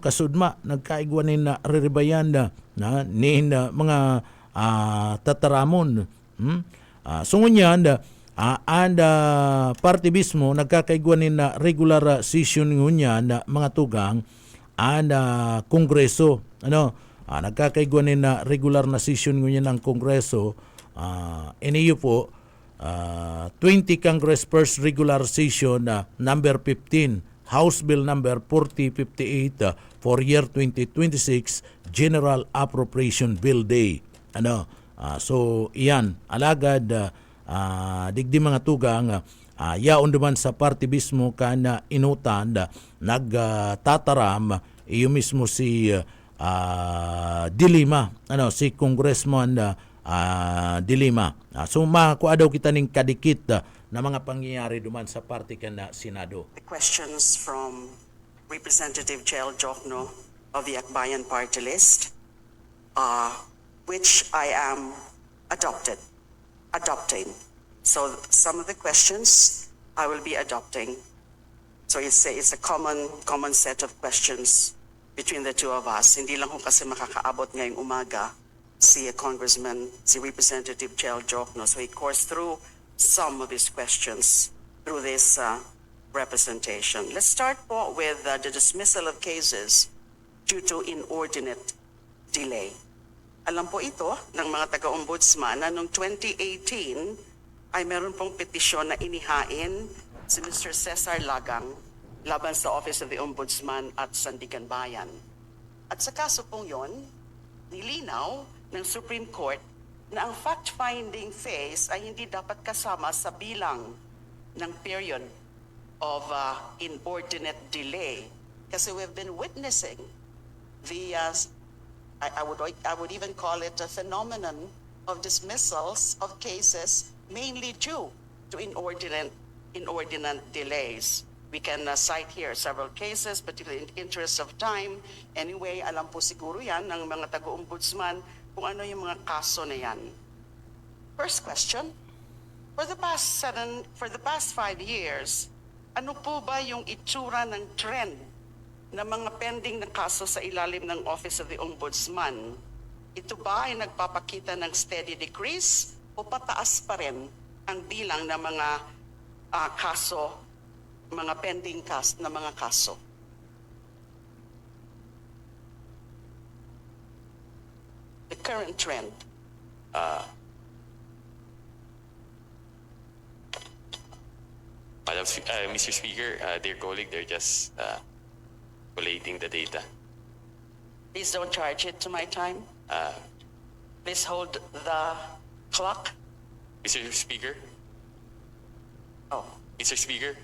kasudma nagkaigwanin na reribayan mga tataramon. So ngunyan parte mismo nagkakaigwanin na regular session ngunyan mga tugang Kongreso nagkakaigwanin na regular na session ngunyan ng Kongreso iniyo po 20 Congress First Regular Session number 15 House Bill number 4058 for year 2026 General Appropriation Bill Day. So iyan alagad digdi mga tugang yaon duman sa parte mismo kana inutan nagtataram iyo mismo si Dilima si Congressman Dilima. So makuha daw kita ning kadikit na mga pangyayari duman sa parte kana Senado. The questions from Representative Jel Jokno of the Akbayan Party List which I am adopting. So some of the questions I will be adopting. So it's a common set of questions between the two of us. Hindi lang ho kasi makakaabot ngayong umaga si Representative Jel Jokno. So he coursed through some of his questions through this representation. Let's start po with the dismissal of cases due to inordinate delay. Alam po ito ng mga taga-ombudsman na noong 2018 ay meron pong petisyon na inihain si Mr. Cesar Lagang laban sa Office of the Ombudsman at Sandigan Bayan. At sa kaso pong yon, nilinaw ng Supreme Court na ang fact-finding phase ay hindi dapat kasama sa bilang ng period of inordinate delay. Kasi we've been witnessing the, I would even call it a phenomenon of dismissals of cases mainly due to inordinate delays. We can cite here several cases, particularly in interest of time. Anyway, alam po siguro yan ng mga taga-ombudsman kung ano yung mga kaso na yan. First question, for the past 5 years, ano po ba yung itsura ng trend ng mga pending na kaso sa ilalim ng Office of the Ombudsman? Ito ba ay nagpapakita ng steady decrease o pataas pa rin ang bilang ng mga kaso, mga pending na mga kaso? The current trend. Mr. Speaker, dear colleague, they're just collating the data. Please don't charge it to my time. Please hold the clock. Mr. Speaker, Oh, Mr. Speaker,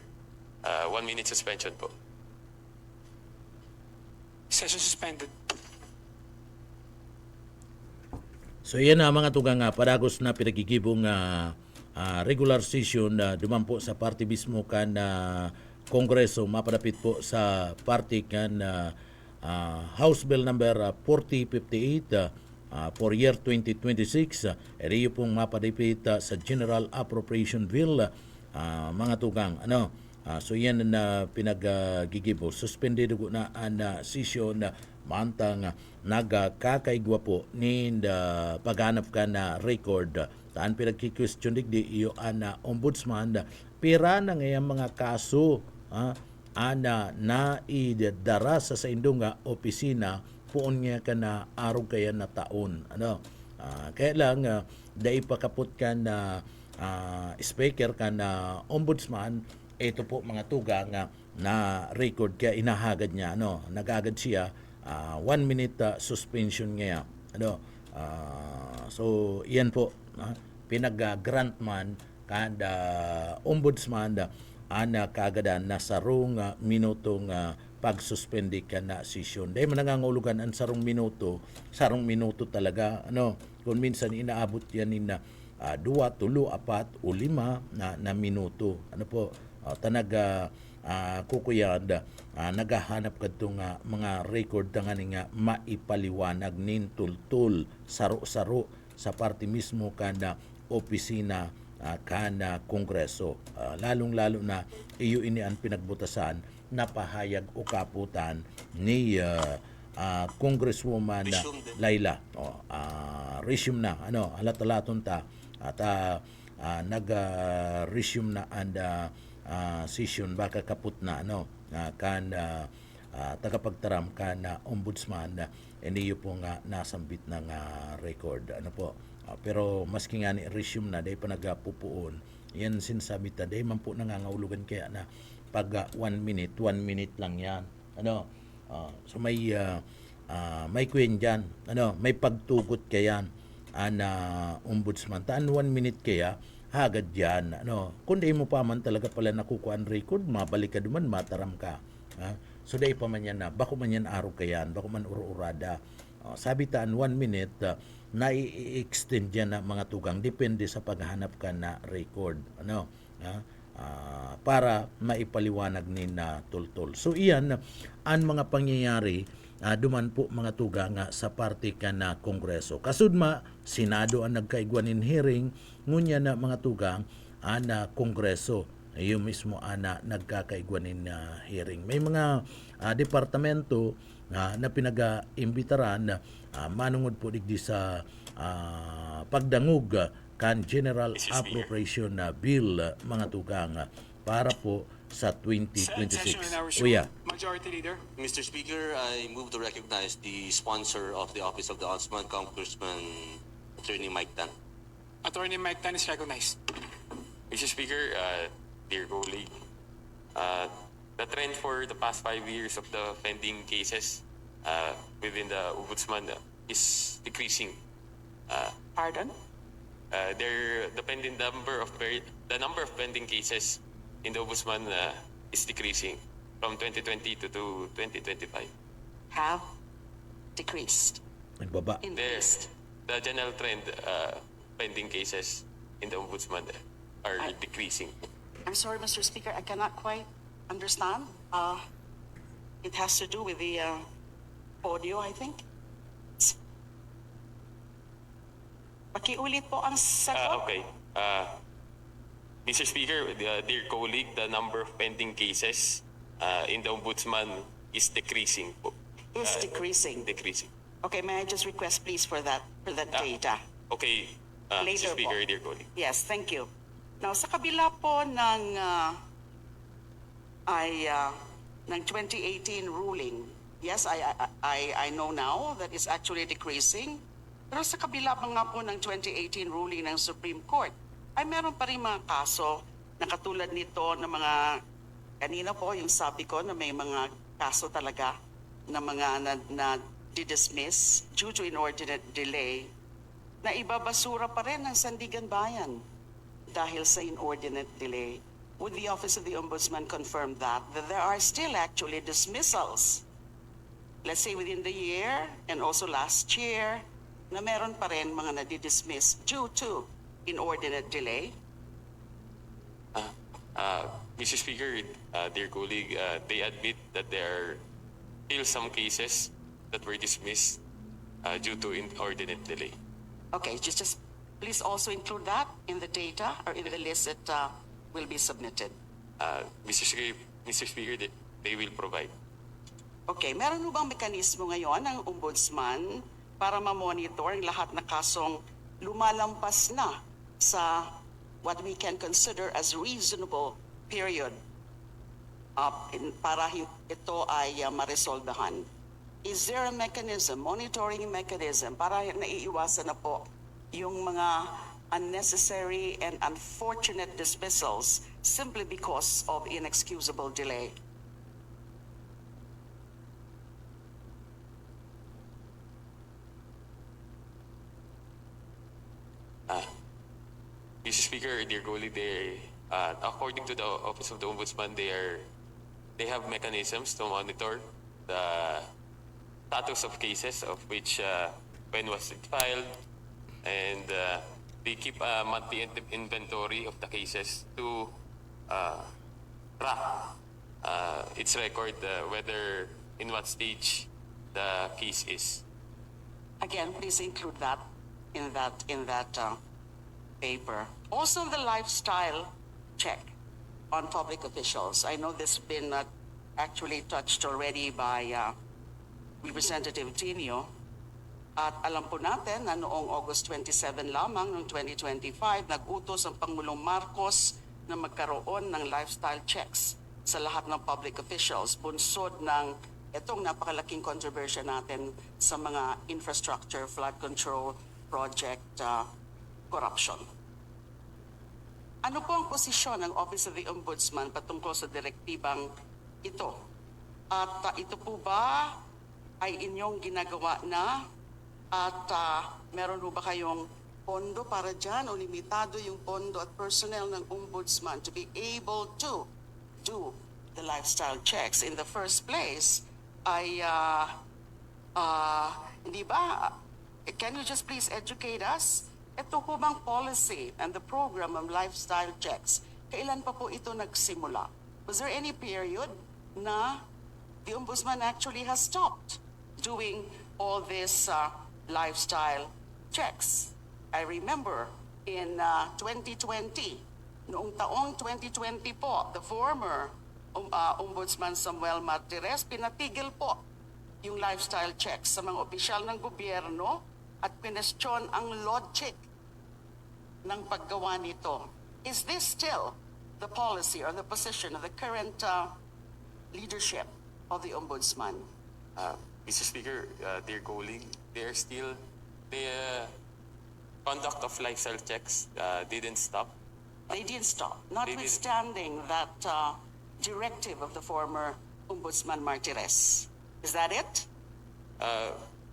1 minute suspension po. Session suspended. So yan na mga tugang padagos na pinagigibong regular session na dumampo sa party mismo kan Kongreso mapadapit po sa party kan House Bill number 4058 for year 2026. Eriyo pong mapadapit sa General Appropriation Bill mga tugang. So yan na pinaggigibo. Suspended na ang session mantang nagkakaigwa po ni paghanap ka na record taan pinagki-question digdi iyo ana ombudsman pira na ngayang mga kaso ana na idara sa indong opisina puon niya ka na araw kaya na taon kaya lang dai pakapot ka na speaker ka na ombudsman ito po mga tugang na record kaya inahagad niya nagagad siya 1 minute suspension ngayon. So, yan po. Pinag-grant man kada ombudsman ana kagadan na sarong minutong pagsuspendi ka na session. Dahil manangangulugan ang sarong minuto talaga. Kung minsan inaabot yan na 2, 3, 4 o 5 na minuto. Kukuyad nagahanap kadtong mga record nga maipaliwanag nin tultul saro-saro sa party mismo kada opisina kana Kongreso. Lalong-lalo na iyo ini ang pinagbutasan na pahayag o kaputan ni Congresswoman Laila. Resume na halat-halaton ta at nag-resume na and session baka kaput na kan tagapagtaram kan ombudsman iniyo po nga nasambit na nga record pero maski nga ni resume na day pa nagapupuon yan sinasabi ta day man po nangangahulugan kaya na pag 1 minute lang yan so may kwen dyan may pagtugot kaya ombudsman taan 1 minute kaya hagad yan. Kundi mo pa man talaga pala nakukuhaan record, mabalik ka duman, mataram ka. So dahil pa man yan bako man yan araw kayan, bako man uro-urada. Sabi taan 1 minute, na i-extend yan na mga tugang, depende sa paghanap ka na record. Para maipaliwanag ni na tultol. So iyan, ang mga pangyayari, duman po mga tugang sa party ka na Kongreso. Kasudma, Senado ang nagkaigwanin hearing, ngunya na mga tugang na Kongreso. Yung mismo na nagkakaigwanin na hearing. May mga departamento na pinag-imbitaran manungod po digdi sa pagdangog kan General Appropriation Bill mga tugang para po sa Session in our 2026. show. Uya. Majority Leader. Mr. Speaker, I move to recognize the sponsor of the Office of the Ombudsman, Congressman Attorney Mike Tan. Attorney Mike Tan is recognized. Mr. Speaker, dear colleague, the trend for the past 5 years of the pending cases within the Ombudsman is decreasing. Pardon? The number of pending cases in the Ombudsman is decreasing from 2020 to 2025. Have decreased, Nagbaba. increased. The general trend pending cases in the Ombudsman are decreasing. I'm sorry, Mr. Speaker, I cannot quite understand. It has to do with the audio, I think. Pakiulit po ang sagot. Okay. Mr. Speaker, dear colleague, the number of pending cases in the Ombudsman is decreasing. Is decreasing. Decreasing. Okay, may I just request please for that data? Okay, Later Mr. Speaker, po. dear colleague. Yes, thank you. Now, sa kabila po ng 2018 ruling, yes, I know now that it's actually decreasing. Pero sa kabila pa nga po ng 2018 ruling ng Supreme Court, ay meron pa rin mga kaso na katulad nito na mga, kanina po yung sabi ko na may mga kaso talaga na mga na dismiss due to inordinate delay na ibabasura pa rin ng Sandigan Bayan dahil sa inordinate delay. Would the Office of the Ombudsman confirm that there are still actually dismissals, let's say within the year and also last year, na meron pa rin mga nadidismiss due to inordinate delay? Mr. Speaker, dear colleague, they admit that there are still some cases that were dismissed due to inordinate delay. Okay, just please also include that in the data or in the list that will be submitted. Mr. Speaker, they will provide. Okay, meron mo bang mekanismo ngayon ng Ombudsman para ma-monitor ang lahat na kasong lumalampas na sa what we can consider as reasonable period para ito ay maresoldahan? Is there a mechanism, monitoring mechanism, para naiiwasan na po yung mga unnecessary and unfortunate dismissals simply because of inexcusable delay? Mr. Speaker, dear colleague, according to the Office of the Ombudsman, they have mechanisms to monitor the status of cases of which when was it filed, and they keep a monthly inventory of the cases to track its record, whether in what stage the case is. Again, please include that in that paper. Also, the lifestyle check on public officials. I know this has been actually touched already by Representative Tinio. At alam po natin na noong August 27 lamang ng 2025, nag-utos ang Pangulong Marcos na magkaroon ng lifestyle checks sa lahat ng public officials, bunsod ng itong napakalaking controversya natin sa mga infrastructure, flood control project corruption. Ano po ang posisyon ng Office of the Ombudsman patungkol sa direktibang ito? At ito po ba ay inyong ginagawa na? At meron po ba kayong pondo para dyan o limitado yung pondo at personnel ng Ombudsman to be able to do the lifestyle checks? In the first place, ay hindi ba? Can you just please educate us? Ito po bang policy and the program of lifestyle checks, kailan pa po ito nagsimula? Was there any period na the Ombudsman actually has stopped doing all this lifestyle checks? I remember in 2020, noong taong 2020 po, the former Ombudsman Samuel Martires, pinatigil po yung lifestyle checks sa mga opisyal ng gobyerno at pinestyon ang logic ng paggawa nito. Is this still the policy or the position of the current leadership of the Ombudsman? Mr. Speaker, dear colleague, the conduct of lifestyle checks didn't stop. They did stop, notwithstanding that directive of the former Ombudsman Martires. Is that it?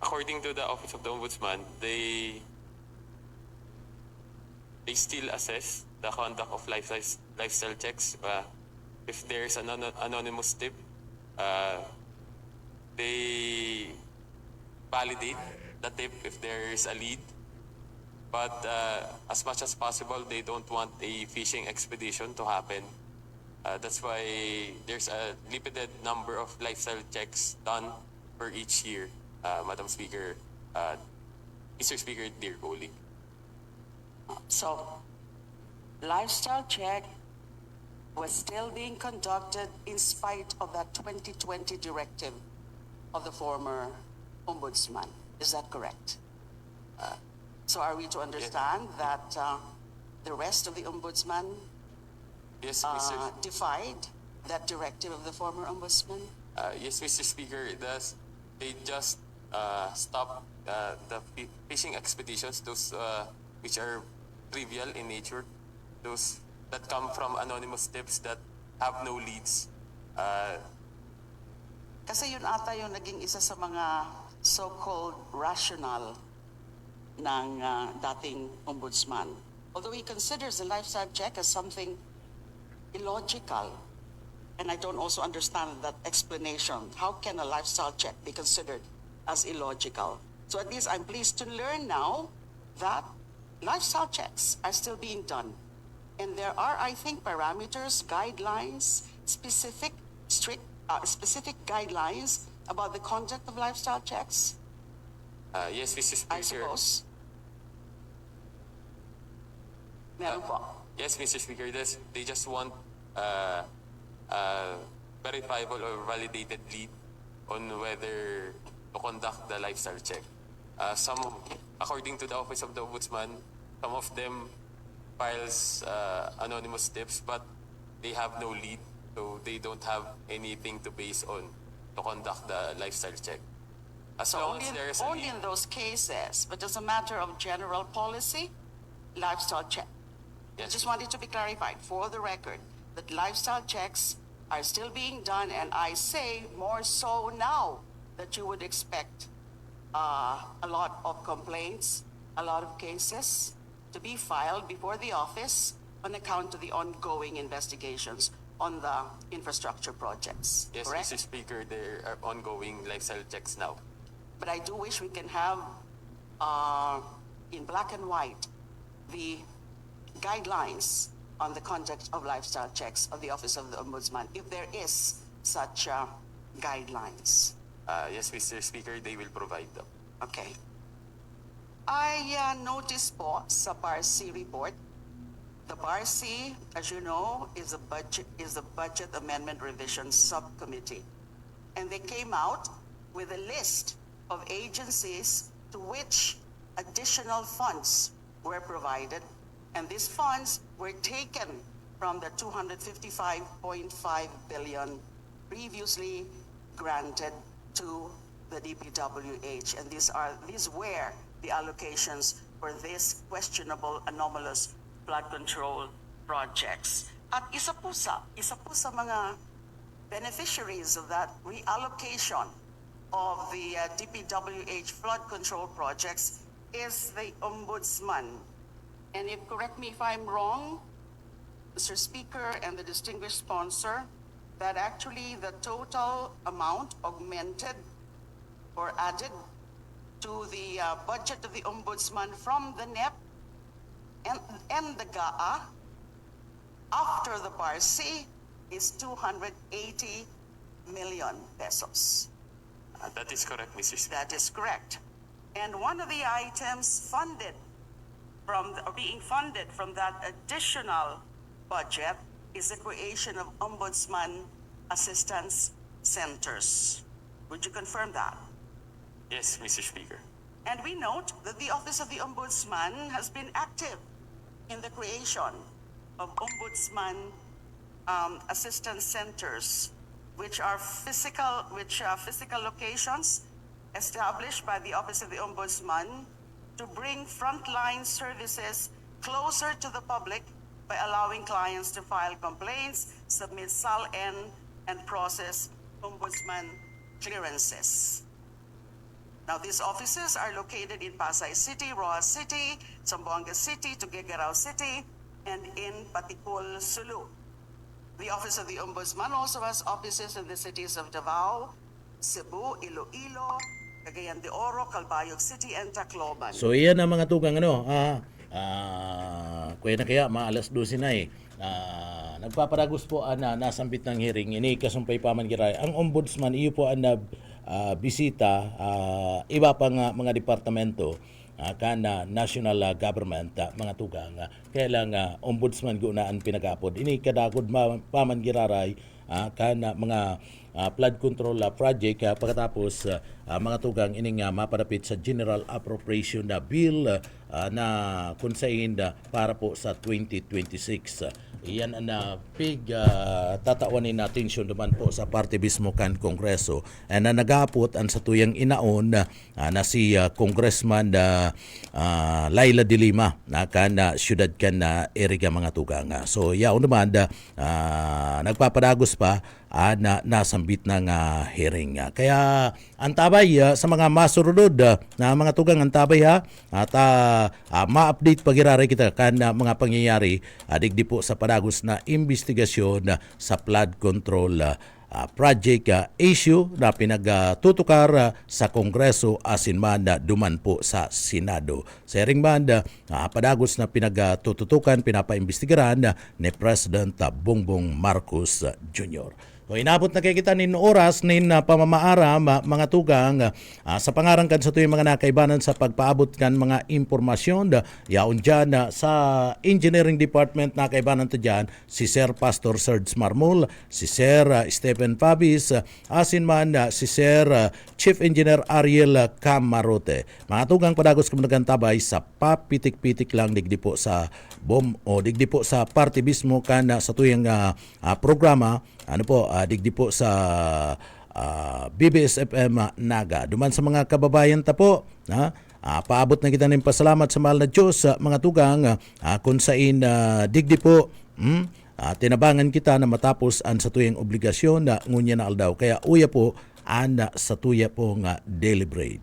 According to the Office of the Ombudsman, they still assess the conduct of lifestyle checks. If there's an anonymous tip, they validate the tip if there is a lead. But as much as possible, they don't want a fishing expedition to happen. That's why there's a limited number of lifestyle checks done per each year, Madam Speaker, Mr. Speaker, dear colleague. So, lifestyle check was still being conducted in spite of that 2020 directive of the former Ombudsman. Is that correct? So are we to understand that the rest of the Ombudsman Yes, Mr. defied that directive of the former Ombudsman? Yes, Mr. Speaker, they just stopped the fishing expeditions, those which are trivial in nature, those that come from anonymous tips that have no leads. Kasi yun ata yung naging isa sa mga so-called rational ng dating ombudsman. Although he considers the lifestyle check as something illogical, and I don't also understand that explanation. How can a lifestyle check be considered as illogical? So at least I'm pleased to learn now that lifestyle checks are still being done. And there are, I think, parameters, guidelines, specific guidelines about the conduct of lifestyle checks, Yes, Mr. Speaker. I suppose. Meron po. Yes, Mr. Speaker, they just want verifiable or validated lead on whether to conduct the lifestyle check. According to the Office of the Ombudsman, some of them files anonymous tips, but they have no lead, so they don't have anything to base on to conduct the lifestyle check. As So long as there is a only lead, in those cases, but as a matter of general policy, lifestyle check. I Yes. just wanted to be clarified for the record that lifestyle checks are still being done, and I say more so now that you would expect a lot of complaints, a lot of cases to be filed before the office on account of the ongoing investigations on the infrastructure projects. yes, Correct? Mr. Speaker, there are ongoing lifestyle checks now. But I do wish we can have, in black and white, the guidelines on the conduct of lifestyle checks of the Office of the Ombudsman, if there is such guidelines. Yes, Mr. Speaker, they will provide them. Okay. I noticed po sa BARC report, the BARC, as you know, is a budget amendment revision subcommittee. And they came out with a list of agencies to which additional funds were provided. And these funds were taken from the 255.5 billion previously granted to the DPWH. And these were the allocations for this questionable, anomalous flood control projects. At isa po sa mga beneficiaries of that reallocation of the DPWH flood control projects is the Ombudsman. And correct me if I'm wrong, Mr. Speaker and the distinguished sponsor, that actually the total amount augmented or added to the budget of the Ombudsman from the NEP and the GAA after the BARC is 280 million pesos. That is correct, Mr. Speaker. That is correct. And one of the items being funded from that additional budget is the creation of Ombudsman Assistance Centers. Would you confirm that? Yes, Mr. Speaker. And we note that the Office of the Ombudsman has been active in the creation of Ombudsman assistance centers, which are physical locations established by the Office of the Ombudsman to bring frontline services closer to the public by allowing clients to file complaints, submit SAL-N, and process Ombudsman clearances. Now, these offices are located in Pasay City, Roxas City, Zamboanga City, Tuguegarao City, and in Paticul, Sulu. The Office of the Ombudsman also has offices in the cities of Davao, Cebu, Iloilo, Cagayan de Oro, Calbayog City, and Tacloban. So iyan ang mga tugang kuya na kaya maalas 12 na nagpaparagos po nasambit ng hearing ini kasumpay paman giray ang ombudsman iyo po ang bisita iba pang mga departamento kana national government mga tugang kaya lang ombudsman gunaan pinagapod ini kadagod paman giraray kana mga flood control project pagkatapos mga tugang ining mapadapit sa General Appropriation Bill na kunsain para po sa 2026. Iyan ang big tatawanin na atensyon naman po sa parte mismo kan Kongreso na nagapot ang sa tuyang inaon na si Congressman Laila de Lima na kan syudad kan Erica mga tugang. So yaon naman nagpapadagos pa na nasambit ng hearing. Kaya antabay sa mga masurunod na mga tugang antabay at ma-update pagiraray kita kan mga pangyayari digdi po sa padagos na investigasyon sa flood control project issue na pinagtutukar sa Kongreso asin man duman po sa Senado. Sa hearing man padagos na pinagtututukan pinapaimbestigaran ni President Bongbong Marcos Jr. So, inabot na kay kita nin oras nin pamamaaram mga tugang sa pangarangkan sa tuyong mga nakaibanan sa pagpaabot kan mga impormasyon yaon dyan sa Engineering Department nakaibanan to dyan si Sir Pastor Serge Marmol, si Sir Stephen Fabis, asin man si Sir Chief Engineer Ariel Camarote. Mga tugang padagos kumulagan tabay sa papitik-pitik lang digdi po sa digdi po sa party mismo kan sa tuyong programa digdi po sa BBS-FM Naga. Duman sa mga kababayan ta po, paabot na kita ng pasalamat sa mahal na Diyos mga tugang kung sain digdi po tinabangan kita na matapos ang sa tuyang obligasyon na ngunya na aldaw. Kaya uya po sa tuya po nga daily bread.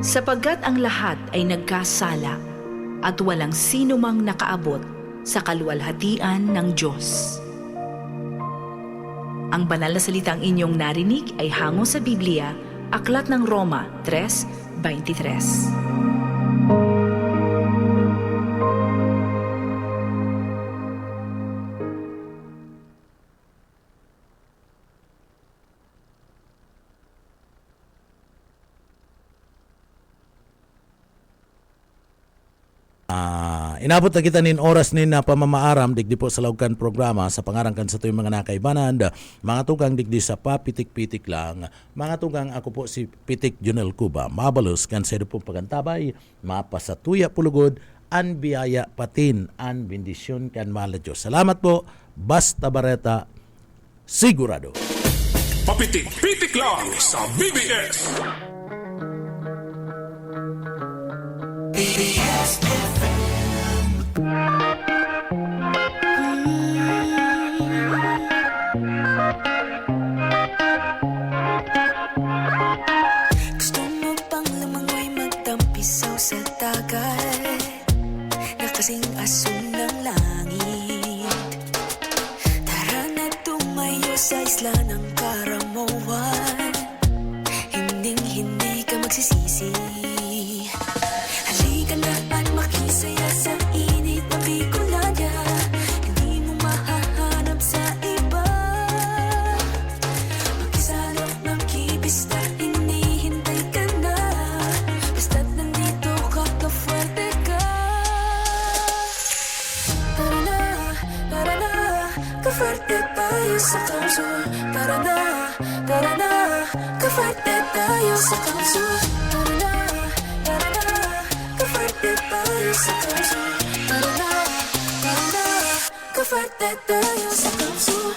Sapagkat ang lahat ay nagkasala at walang sino mang nakaabot sa kaluwalhatian ng Diyos. Ang banal na salitang inyong narinig ay hango sa Biblia, Aklat ng Roma 3:23. Inabot na kita nin oras nin pamamaaram digdi po sa laukan programa sa pangarangkan sa tuyong mga nakaibanan mga tugang digdi sa papitik-pitik lang mga tugang ako po si Pitik Junel Cuba mabalos kan sa po pagantabay mapasatuya pulugod an biyaya patin an bendisyon kan mahal na Diyos. Salamat po. Basta Bareta sigurado. Papitik-pitik lang sa BBS. Gusto mo pang lumangoy magtampisaw sa dagat na kasing asul ng langit. Tara na tumayo sa isla ng Karamoan, hinding-hindi ka magsisisi. Halika na at makisaya sa init ng Bicolania, hindi mo mahahanap sa iba. Makisalok ng kibista, hinihintay ka na, basta't nandito ka, kafuerte ka. Tara na, kafuerte tayo sa Kamsul. Tara na, tara na, kafarte tayo sa kamso. Tara na, kafarte tayo sa kamso. Tara na, kafarte tayo sa kamso.